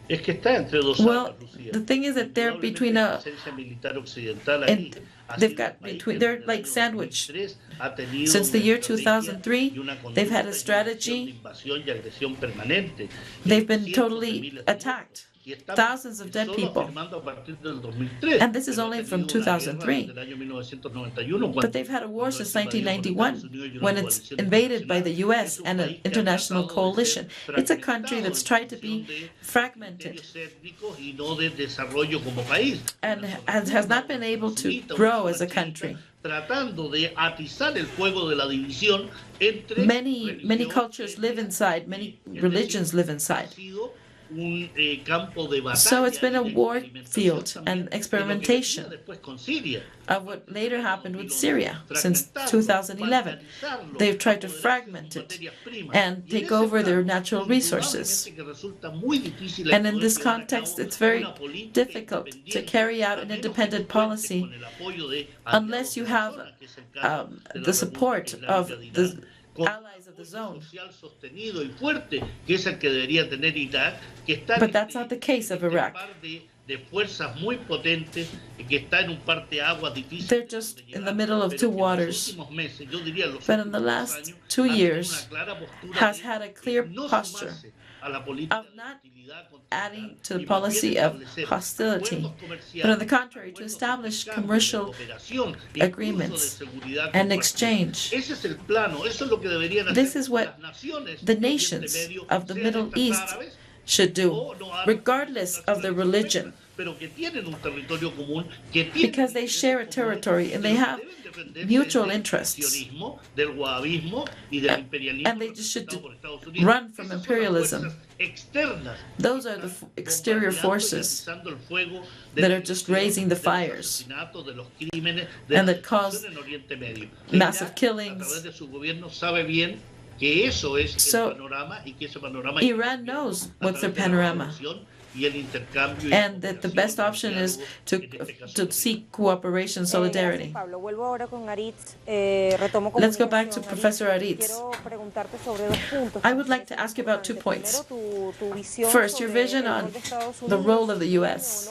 Speaker 4: Es que está entre dos
Speaker 1: Well,
Speaker 4: aguas, Lucía.
Speaker 1: the thing is that they're
Speaker 4: Indudablemente
Speaker 1: between
Speaker 4: la
Speaker 1: a,
Speaker 4: presencia militar occidental ahí
Speaker 1: and
Speaker 4: ha
Speaker 1: they've
Speaker 4: sido
Speaker 1: got
Speaker 4: un país
Speaker 1: between,
Speaker 4: que
Speaker 1: they're
Speaker 4: desde el
Speaker 1: like
Speaker 4: año
Speaker 1: sandwiched.
Speaker 4: 2003 ha tenido
Speaker 1: Since the
Speaker 4: una
Speaker 1: year
Speaker 4: estrategia
Speaker 1: 2003,
Speaker 4: y una
Speaker 1: they've had
Speaker 4: conducta
Speaker 1: a
Speaker 4: de
Speaker 1: strategy.
Speaker 4: invasión y agresión permanente.
Speaker 1: They've been
Speaker 4: Cientos de
Speaker 1: totally
Speaker 4: miles de
Speaker 1: attacked.
Speaker 4: muertos. Y estamos
Speaker 1: Thousands of dead
Speaker 4: solo
Speaker 1: people.
Speaker 4: afirmando a partir del 2003,
Speaker 1: And this is
Speaker 4: pero ha
Speaker 1: only from
Speaker 4: tenido una guerra
Speaker 1: 2003.
Speaker 4: desde el año 1991,
Speaker 1: But they've had a war since 1991, when it's invaded by the U.S. and an international coalition. It's a country that's tried to be fragmented and has not been able to grow as a country.
Speaker 4: Tratando de atizar el fuego de la división entre
Speaker 1: Many cultures live inside, many religions live inside.
Speaker 4: un campo de batalla.
Speaker 1: So it's been a war field
Speaker 4: también
Speaker 1: and
Speaker 4: de lo que
Speaker 1: experimentation
Speaker 4: venía después con Siria.
Speaker 1: of what later happened with Syria since 2011. They've tried to fragment it and take over their natural resources. And in this context, it's very difficult to carry out an independent policy unless you have the support of the allies of of the zone.
Speaker 4: Social sostenido y fuerte, que es el que debería tener Irak, que está
Speaker 1: But that's not the case of Iraq.
Speaker 4: par de fuerzas muy potentes, que está en un parteaguas difícil.
Speaker 1: They're just in the middle of two waters. But in the last 2 years, has had a clear posture of not adding to the policy of hostility, but on the contrary, to establish commercial agreements and exchange. This is what the nations of the Middle East should do, regardless of their religion, because they share a territory and they have mutual interests, and they just should run from imperialism. Those are the exterior forces that are just raising the fires and that cause massive killings. So Iran knows what's their panorama, and that the best option is to seek cooperation, solidarity. Let's go back to Professor Aritz. I would like to ask you about 2 points. First, your vision on the role of the U.S.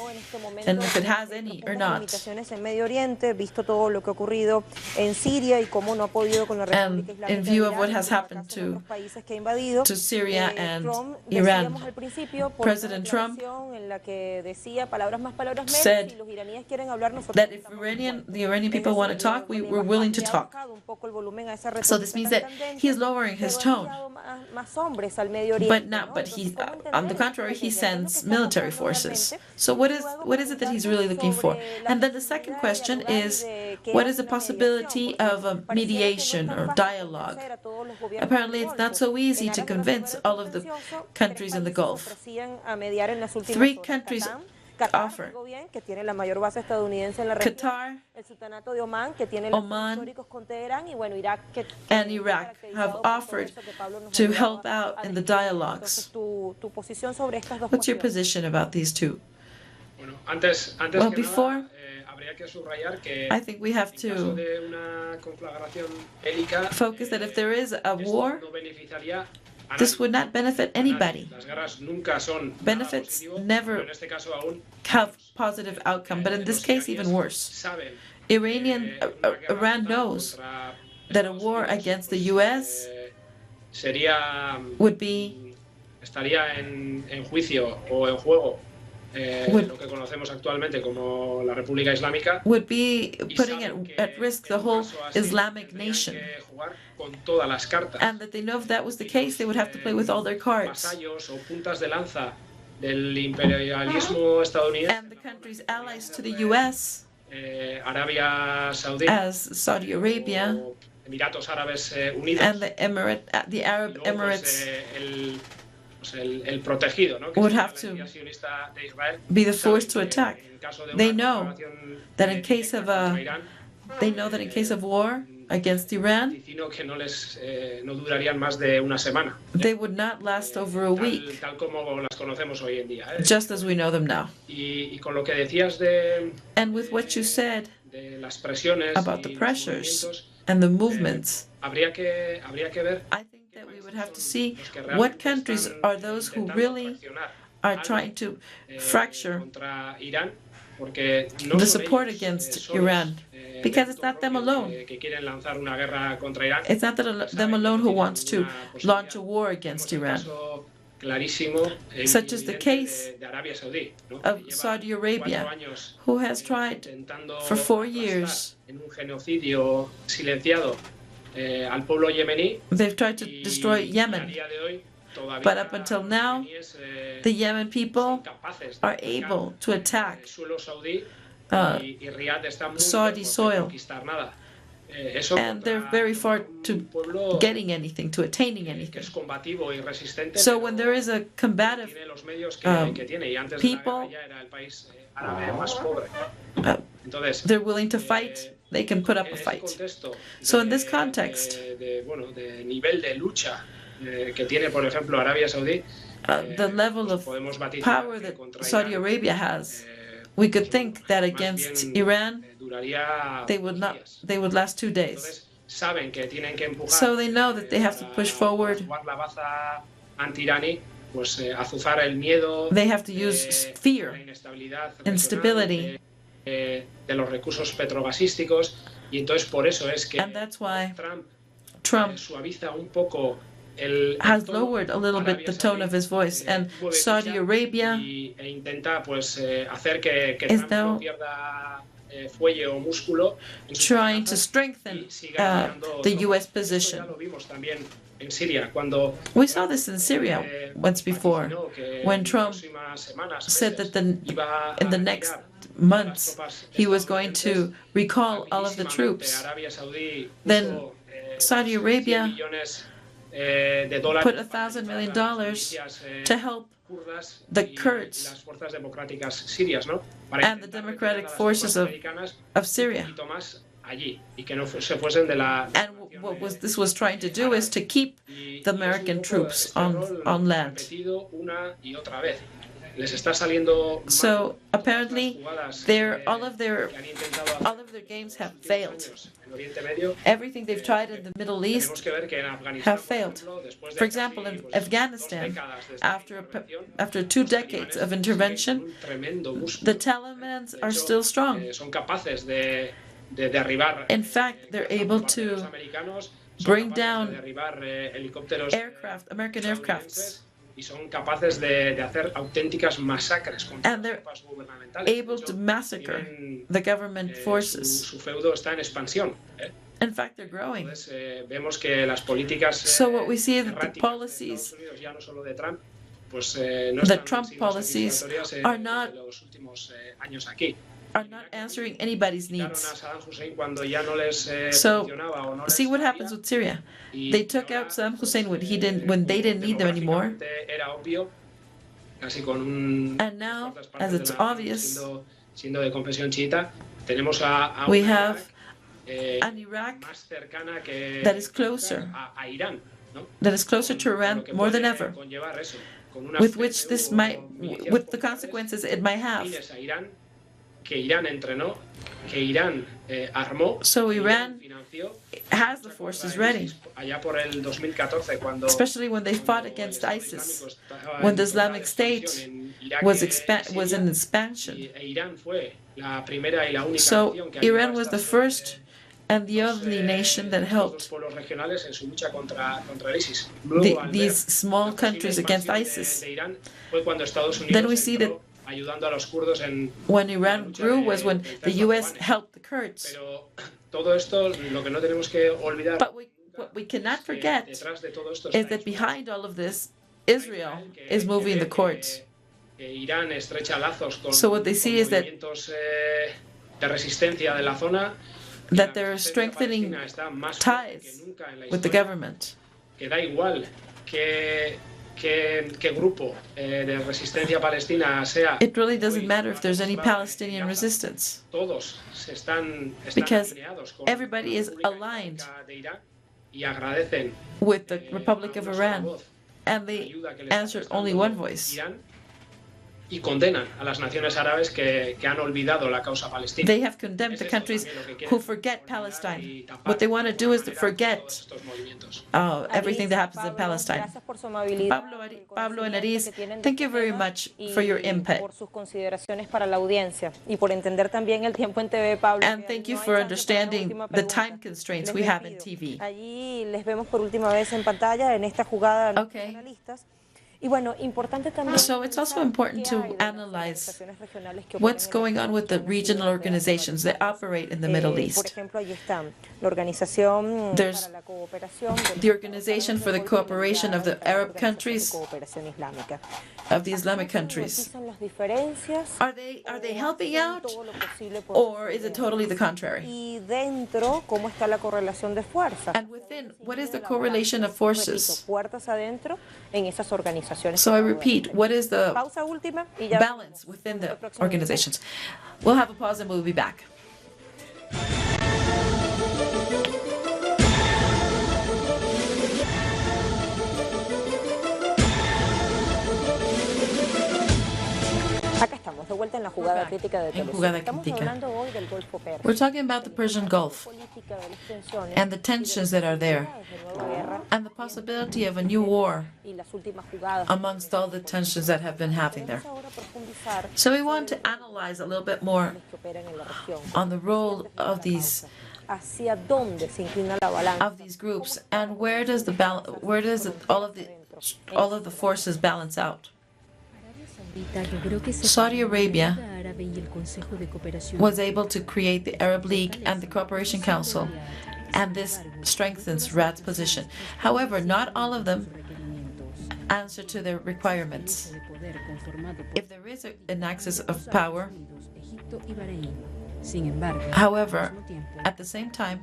Speaker 1: and if it has any or not. And in view of what has happened to Syria and Iran, President Trump said that if the Iranian people want to talk, we're willing to talk. So this means that he's lowering his tone. But he, on the contrary, he sends military forces. So what is it that he's really looking for? And then the second question is, what is the possibility of a mediation or dialogue? Apparently, it's not so easy to convince all of the countries in the Gulf. 3 countries offer: Qatar, Oman, and Iraq have offered to help out in the dialogues. What's your position about these 2? Well, before, I think we have to focus that if there is a war, this would not benefit anybody. Benefits never have positive outcome, but in this case, even worse. Iran knows that a war against the U.S. would be
Speaker 5: estaría en juicio o en juego lo que conocemos actualmente como la República Islámica,
Speaker 1: would be putting at risk the whole Islamic nation. And that they know if that was the case, they would have to play with all their cards.
Speaker 5: Del imperialismo estadounidense,
Speaker 1: and the countries allies to the U.S.
Speaker 5: Arabia Saudí,
Speaker 1: as Saudi Arabia,
Speaker 5: Emiratos Árabes Unidos,
Speaker 1: and the Arab Emirates,
Speaker 5: el protegido, ¿no?
Speaker 1: would have to be the force to attack. They know that in case of war against Iran, they would not last over a week, just as we know them now. And with what you said about the pressures and the movements, I think that we would have to see what countries are those who really are trying to fracture the support against Iran. Because it's not them alone. It's not them alone who wants to launch a war against Iran. Such as the case of Saudi Arabia, who has tried for 4 years. They've tried to destroy Yemen. But up until now, the Yemen people are able to attack Saudi soil, and they're very far to getting anything, to attaining anything. So when there is a combative people, they're willing to fight, they can put up a fight. So in this context, the level of power that Saudi Arabia has, we could think that against Iran, they would last 2 days.
Speaker 5: saben que tienen que empujar,
Speaker 1: So they know that they have to push forward.
Speaker 5: jugar la baza anti-iraní, pues azuzar el miedo,
Speaker 1: They have to use fear,
Speaker 5: la inestabilidad
Speaker 1: instability.
Speaker 5: de los recursos petrogasísticos, y entonces por eso es que
Speaker 1: And that's why
Speaker 5: Trump suaviza un poco el
Speaker 1: has
Speaker 5: tono.
Speaker 1: lowered a little bit the tone of his voice. And Saudi Arabia
Speaker 5: e intenta pues hacer que
Speaker 1: is
Speaker 5: Trump
Speaker 1: now
Speaker 5: no pierda fuelle o músculo en sus
Speaker 1: trying to
Speaker 5: amenazas
Speaker 1: strengthen
Speaker 5: y siga ganando
Speaker 1: the
Speaker 5: tropas.
Speaker 1: U.S.
Speaker 5: Esto
Speaker 1: position.
Speaker 5: ya lo vimos también en Siria, cuando
Speaker 1: We saw this in Syria once before, when Trump said that in the next months he was going to recall all of the troops. Then Saudi Arabia put $1,000 million to help the Kurds and the democratic forces of Syria. And what this was trying to do is to keep the American troops on land. So apparently, all of their games have failed. Everything they've tried in the Middle East have failed. For example, in Afghanistan, after 2 decades of intervention, the Taliban are still strong. In fact, they're able to bring down American aircrafts. And they're able to massacre the government forces. In fact, they're growing. So what we see is that the policies, the Trump policies, are not answering anybody's needs. So, see what happens with Syria. They took out Saddam Hussein when they didn't need them anymore. And now, as it's obvious, we have an Iraq that is closer to Iran more than ever, with the consequences it might have. So Iran has the forces ready, especially when they fought against ISIS, when the Islamic State was in expansion. So Iran was the first and the only nation that helped these small countries against ISIS. Then we see that when Iran grew was when the U.S. helped the Kurds. But what we cannot forget is that behind all of this, Israel is moving the courts. So what they see is that they're strengthening ties with the government. It really doesn't matter if there's any Palestinian resistance, because everybody is aligned with the Republic of Iran, and they answered only one voice.
Speaker 5: Y condenan a las naciones árabes que han olvidado la causa palestina.
Speaker 1: They have condemned the countries who forget Palestine. What they want to do is to forget everything that happens in Palestine. Pablo and Aris, thank you very much for your input. And thank you for understanding the time constraints we have in TV. Okay. So it's also important to analyze what's going on with the regional organizations that operate in the Middle East. There's the Organization for the Cooperation of the Arab countries, of the Islamic countries. Are they helping out, or is it totally the contrary? And within, what is the correlation of forces? So I repeat, what is the balance within the organizations? We'll have a pause and we'll be back.
Speaker 2: Acá estamos, de vuelta en la jugada crítica de
Speaker 1: En
Speaker 2: Televisión.
Speaker 1: Jugada
Speaker 2: Estamos
Speaker 1: Crítica.
Speaker 2: hablando hoy del Golfo Pérsico.
Speaker 1: We're talking about the Persian Gulf
Speaker 2: Política de las tensiones
Speaker 1: and the tensions that are there,
Speaker 2: de nueva guerra
Speaker 1: and the possibility of a new war
Speaker 2: y las últimas jugadas.
Speaker 1: amongst all the tensions that have been happening there.
Speaker 2: Vamos ahora a profundizar
Speaker 1: So we want to analyze a little bit more
Speaker 2: que operan en la región.
Speaker 1: on the role of these
Speaker 2: Hacia dónde se inclina la balanza.
Speaker 1: groups and where does all of the forces balance out. Saudi Arabia was able to create the Arab League and the Cooperation Council, and this strengthens Rad's position. However, not all of them answer to their requirements. If there is an axis of power, however, at the same time,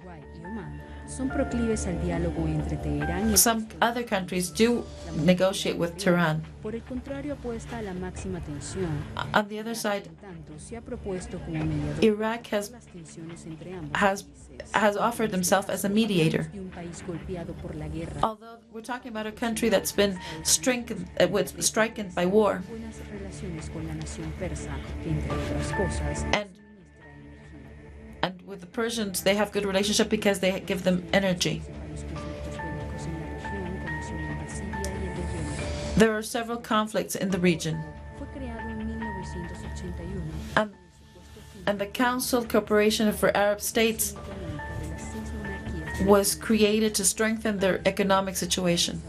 Speaker 1: some other countries do negotiate with Tehran. On the other side, Iraq has offered themselves as a mediator. Although we're talking about a country that's been stricken by war, and with the Persians, they have good relationship because they give them energy. There are several conflicts in the region. And the Council Cooperation for Arab States was created to strengthen their economic situation.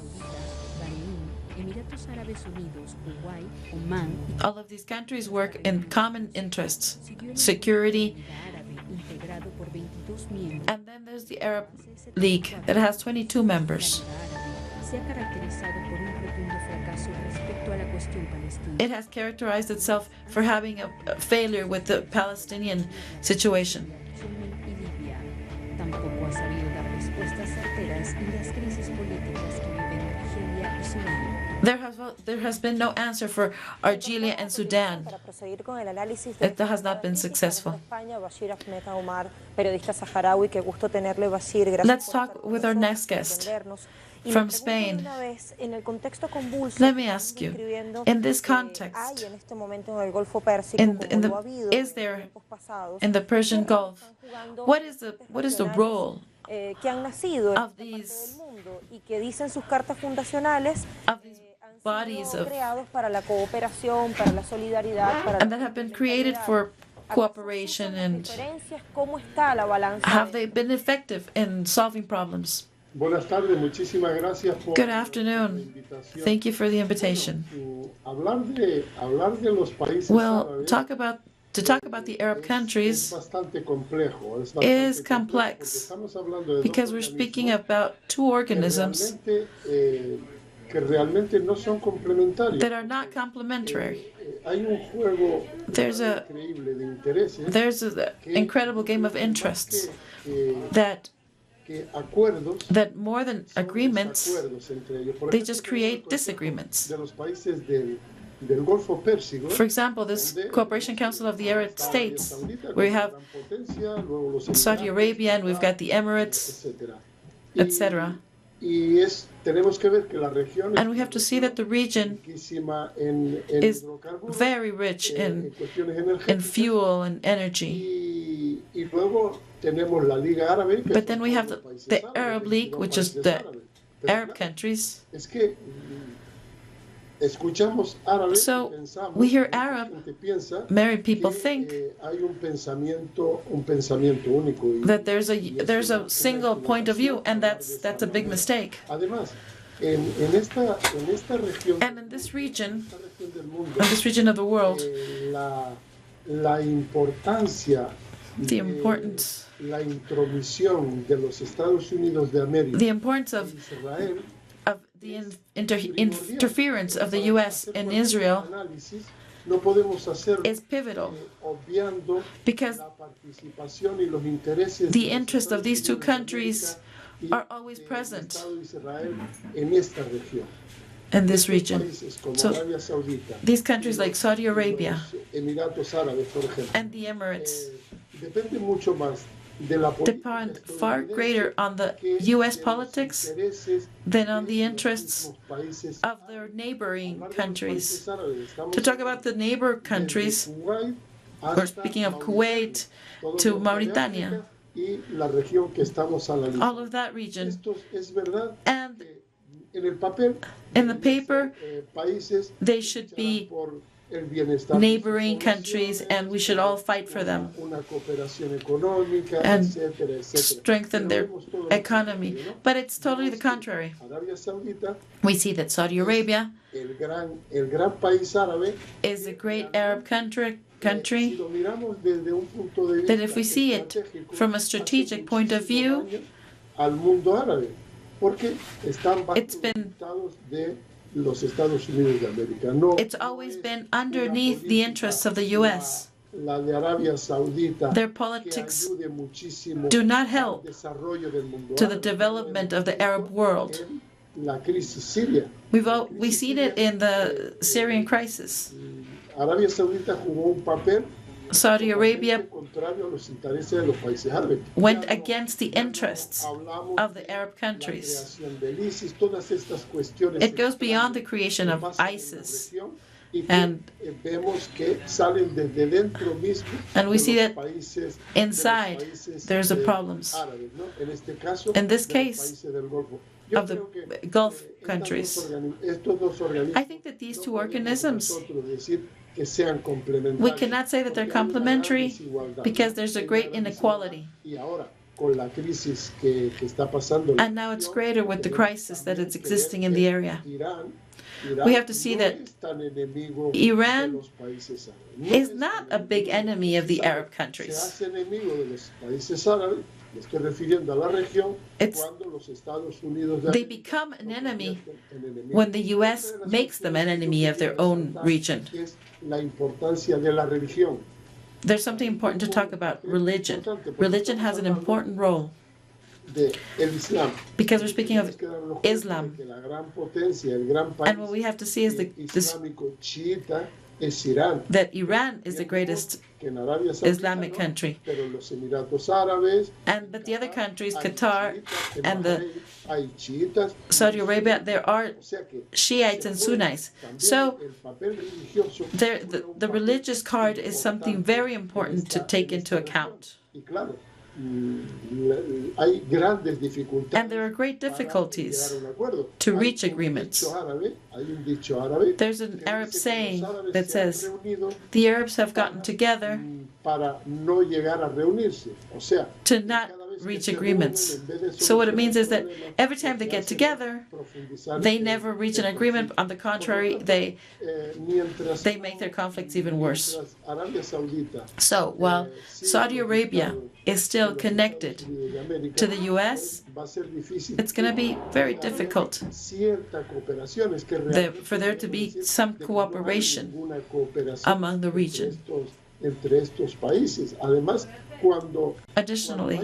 Speaker 1: All of these countries work in common interests, security, and then there's the Arab League that has 22 members. It has characterized itself for having a failure with the Palestinian situation. There has been no answer for Algeria and Sudan. It has not been successful. Let's talk with our next guest from Spain. Let me ask you, in this context, is there in the Persian Gulf, what is the role of these bodies and that have been created for cooperation, and have they been effective in solving problems? Good afternoon. Thank you for the invitation. Well, to talk about the Arab countries is complex because we're speaking about two organisms that are not complementary. There's an incredible game of interests that more than agreements, they just create disagreements. For example, this Cooperation Council of the Arab States, where we have Saudi Arabia and we've got the Emirates, etc. And we have to see that the region is very rich in fuel and energy. But then we have the Arab League, which is the Arab countries. So we hear Arab married people think that there's a single point of view, and that's a big mistake. And in this region of the world, the importance of the interference of the U.S. in Israel is pivotal, because the interests of these two countries are always present in this region. So these countries like Saudi Arabia and the Emirates depend far greater on the U.S. politics than on the interests of their neighboring countries. To talk about the neighbor countries, we're speaking of Kuwait to Mauritania, all of that region. And in the paper, they should be neighboring countries, and we should all fight for them and strengthen their economy. But it's totally the contrary. We see that Saudi Arabia is a great Arab country, that if we see it from a strategic point of view, it's always been underneath the interests of the U.S. Their politics do not help to the development of the Arab world. We've seen it in the Syrian crisis. Saudi Arabia went against the interests of the Arab countries. It goes beyond the creation of ISIS. And we see that inside there's a problems. In this case, of the Gulf countries. I think that these two organisms, we cannot say that they're complementary because there's a great inequality. And now it's greater with the crisis that is existing in the area. We have to see that Iran is not a big enemy of the Arab countries. They become an enemy when the U.S. makes them an enemy of their own region. There's something important to talk about: religion. Religion has an important role. Because we're speaking of Islam. And what we have to see is that Iran is the greatest Islamic country. But the other countries, Qatar and Saudi Arabia, there are Shiites and Sunnis. So the religious card is something very important to take into account. And there are great difficulties to reach agreements. There's an Arab saying that says, the Arabs have gotten together to not reach agreements. So what it means is that every time they get together, they never reach an agreement. On the contrary, they make their conflicts even worse. So while Saudi Arabia is still connected to the U.S., it's going to be very difficult for there to be some cooperation among the region. Additionally,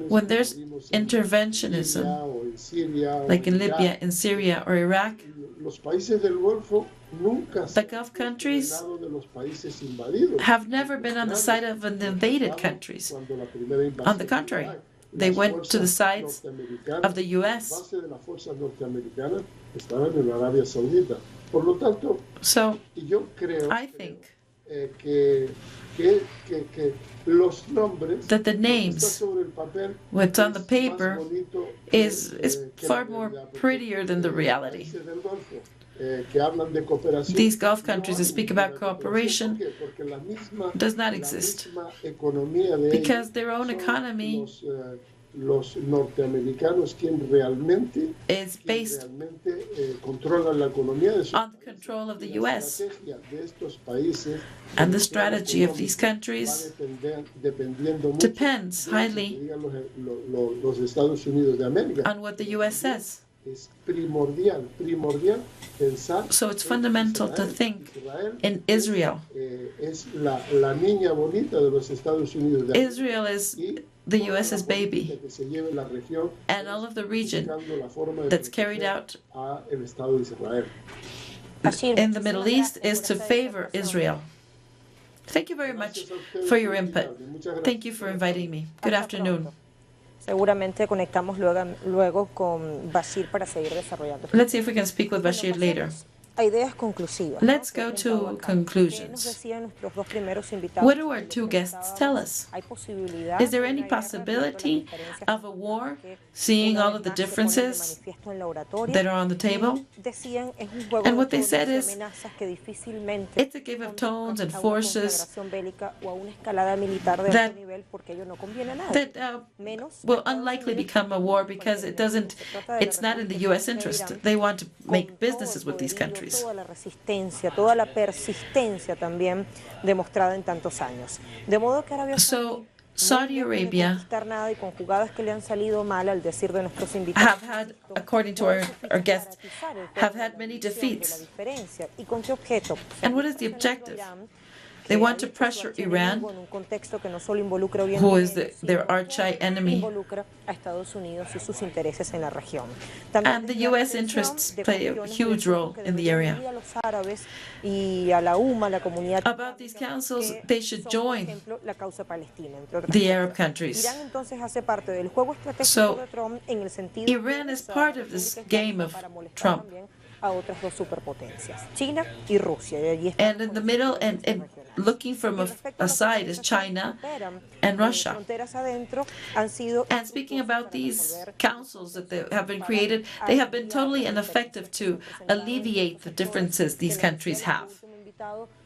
Speaker 1: when there's interventionism, like in Libya, in Syria, or Iraq, the Gulf countries have never been on the side of the invaded countries. On the contrary, they went to the sides of the U.S. So, I think that the names, what's on the paper, is far more prettier than the reality. These Gulf countries that speak about cooperation does not exist because their own economy is based on the control of the U.S. And the strategy of these countries depends highly on what the U.S. says. So it's fundamental to think in Israel. Israel is the U.S.'s baby, and all of the region that's carried out in the Middle East is to favor Israel. Thank you very much for your input. Thank you for inviting me. Good afternoon.
Speaker 2: Seguramente conectamos luego con Bashir para seguir desarrollando.
Speaker 1: Let's see if we can speak with Bashir later.
Speaker 2: A ideas conclusivas.
Speaker 1: Let's go to conclusions. What do our two guests tell us? Is there any possibility of a war, seeing all of the differences that are on the table? And what they said is, it's a game of tones and forces that will unlikely become a war because it's not in the U.S. interest. They want to make businesses with these countries.
Speaker 2: Toda la resistencia, toda la persistencia también demostrada en tantos años. De modo que Arabia
Speaker 1: Saudi Arabia
Speaker 2: nada y con jugadas que le han salido mal al decir de nuestros invitados.
Speaker 1: Have had, according to our guests, have had many defeats.
Speaker 2: ¿Y con qué objeto?
Speaker 1: And what is the objective? They want to pressure Iran, who is their arch enemy. And the U.S. interests play a huge role in the area. About these councils, they should join the Arab countries. So Iran is part of this game of Trump. And in the middle, and looking from a side is China and Russia. And speaking about these councils that have been created, they have been totally ineffective to alleviate the differences these countries have.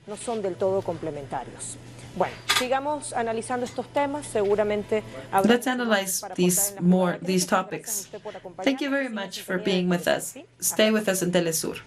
Speaker 2: No son del todo complementarios. Bueno, sigamos analizando estos temas. Seguramente
Speaker 1: let's analyze these topics. Thank you very much for being with us. Stay with us in Telesur.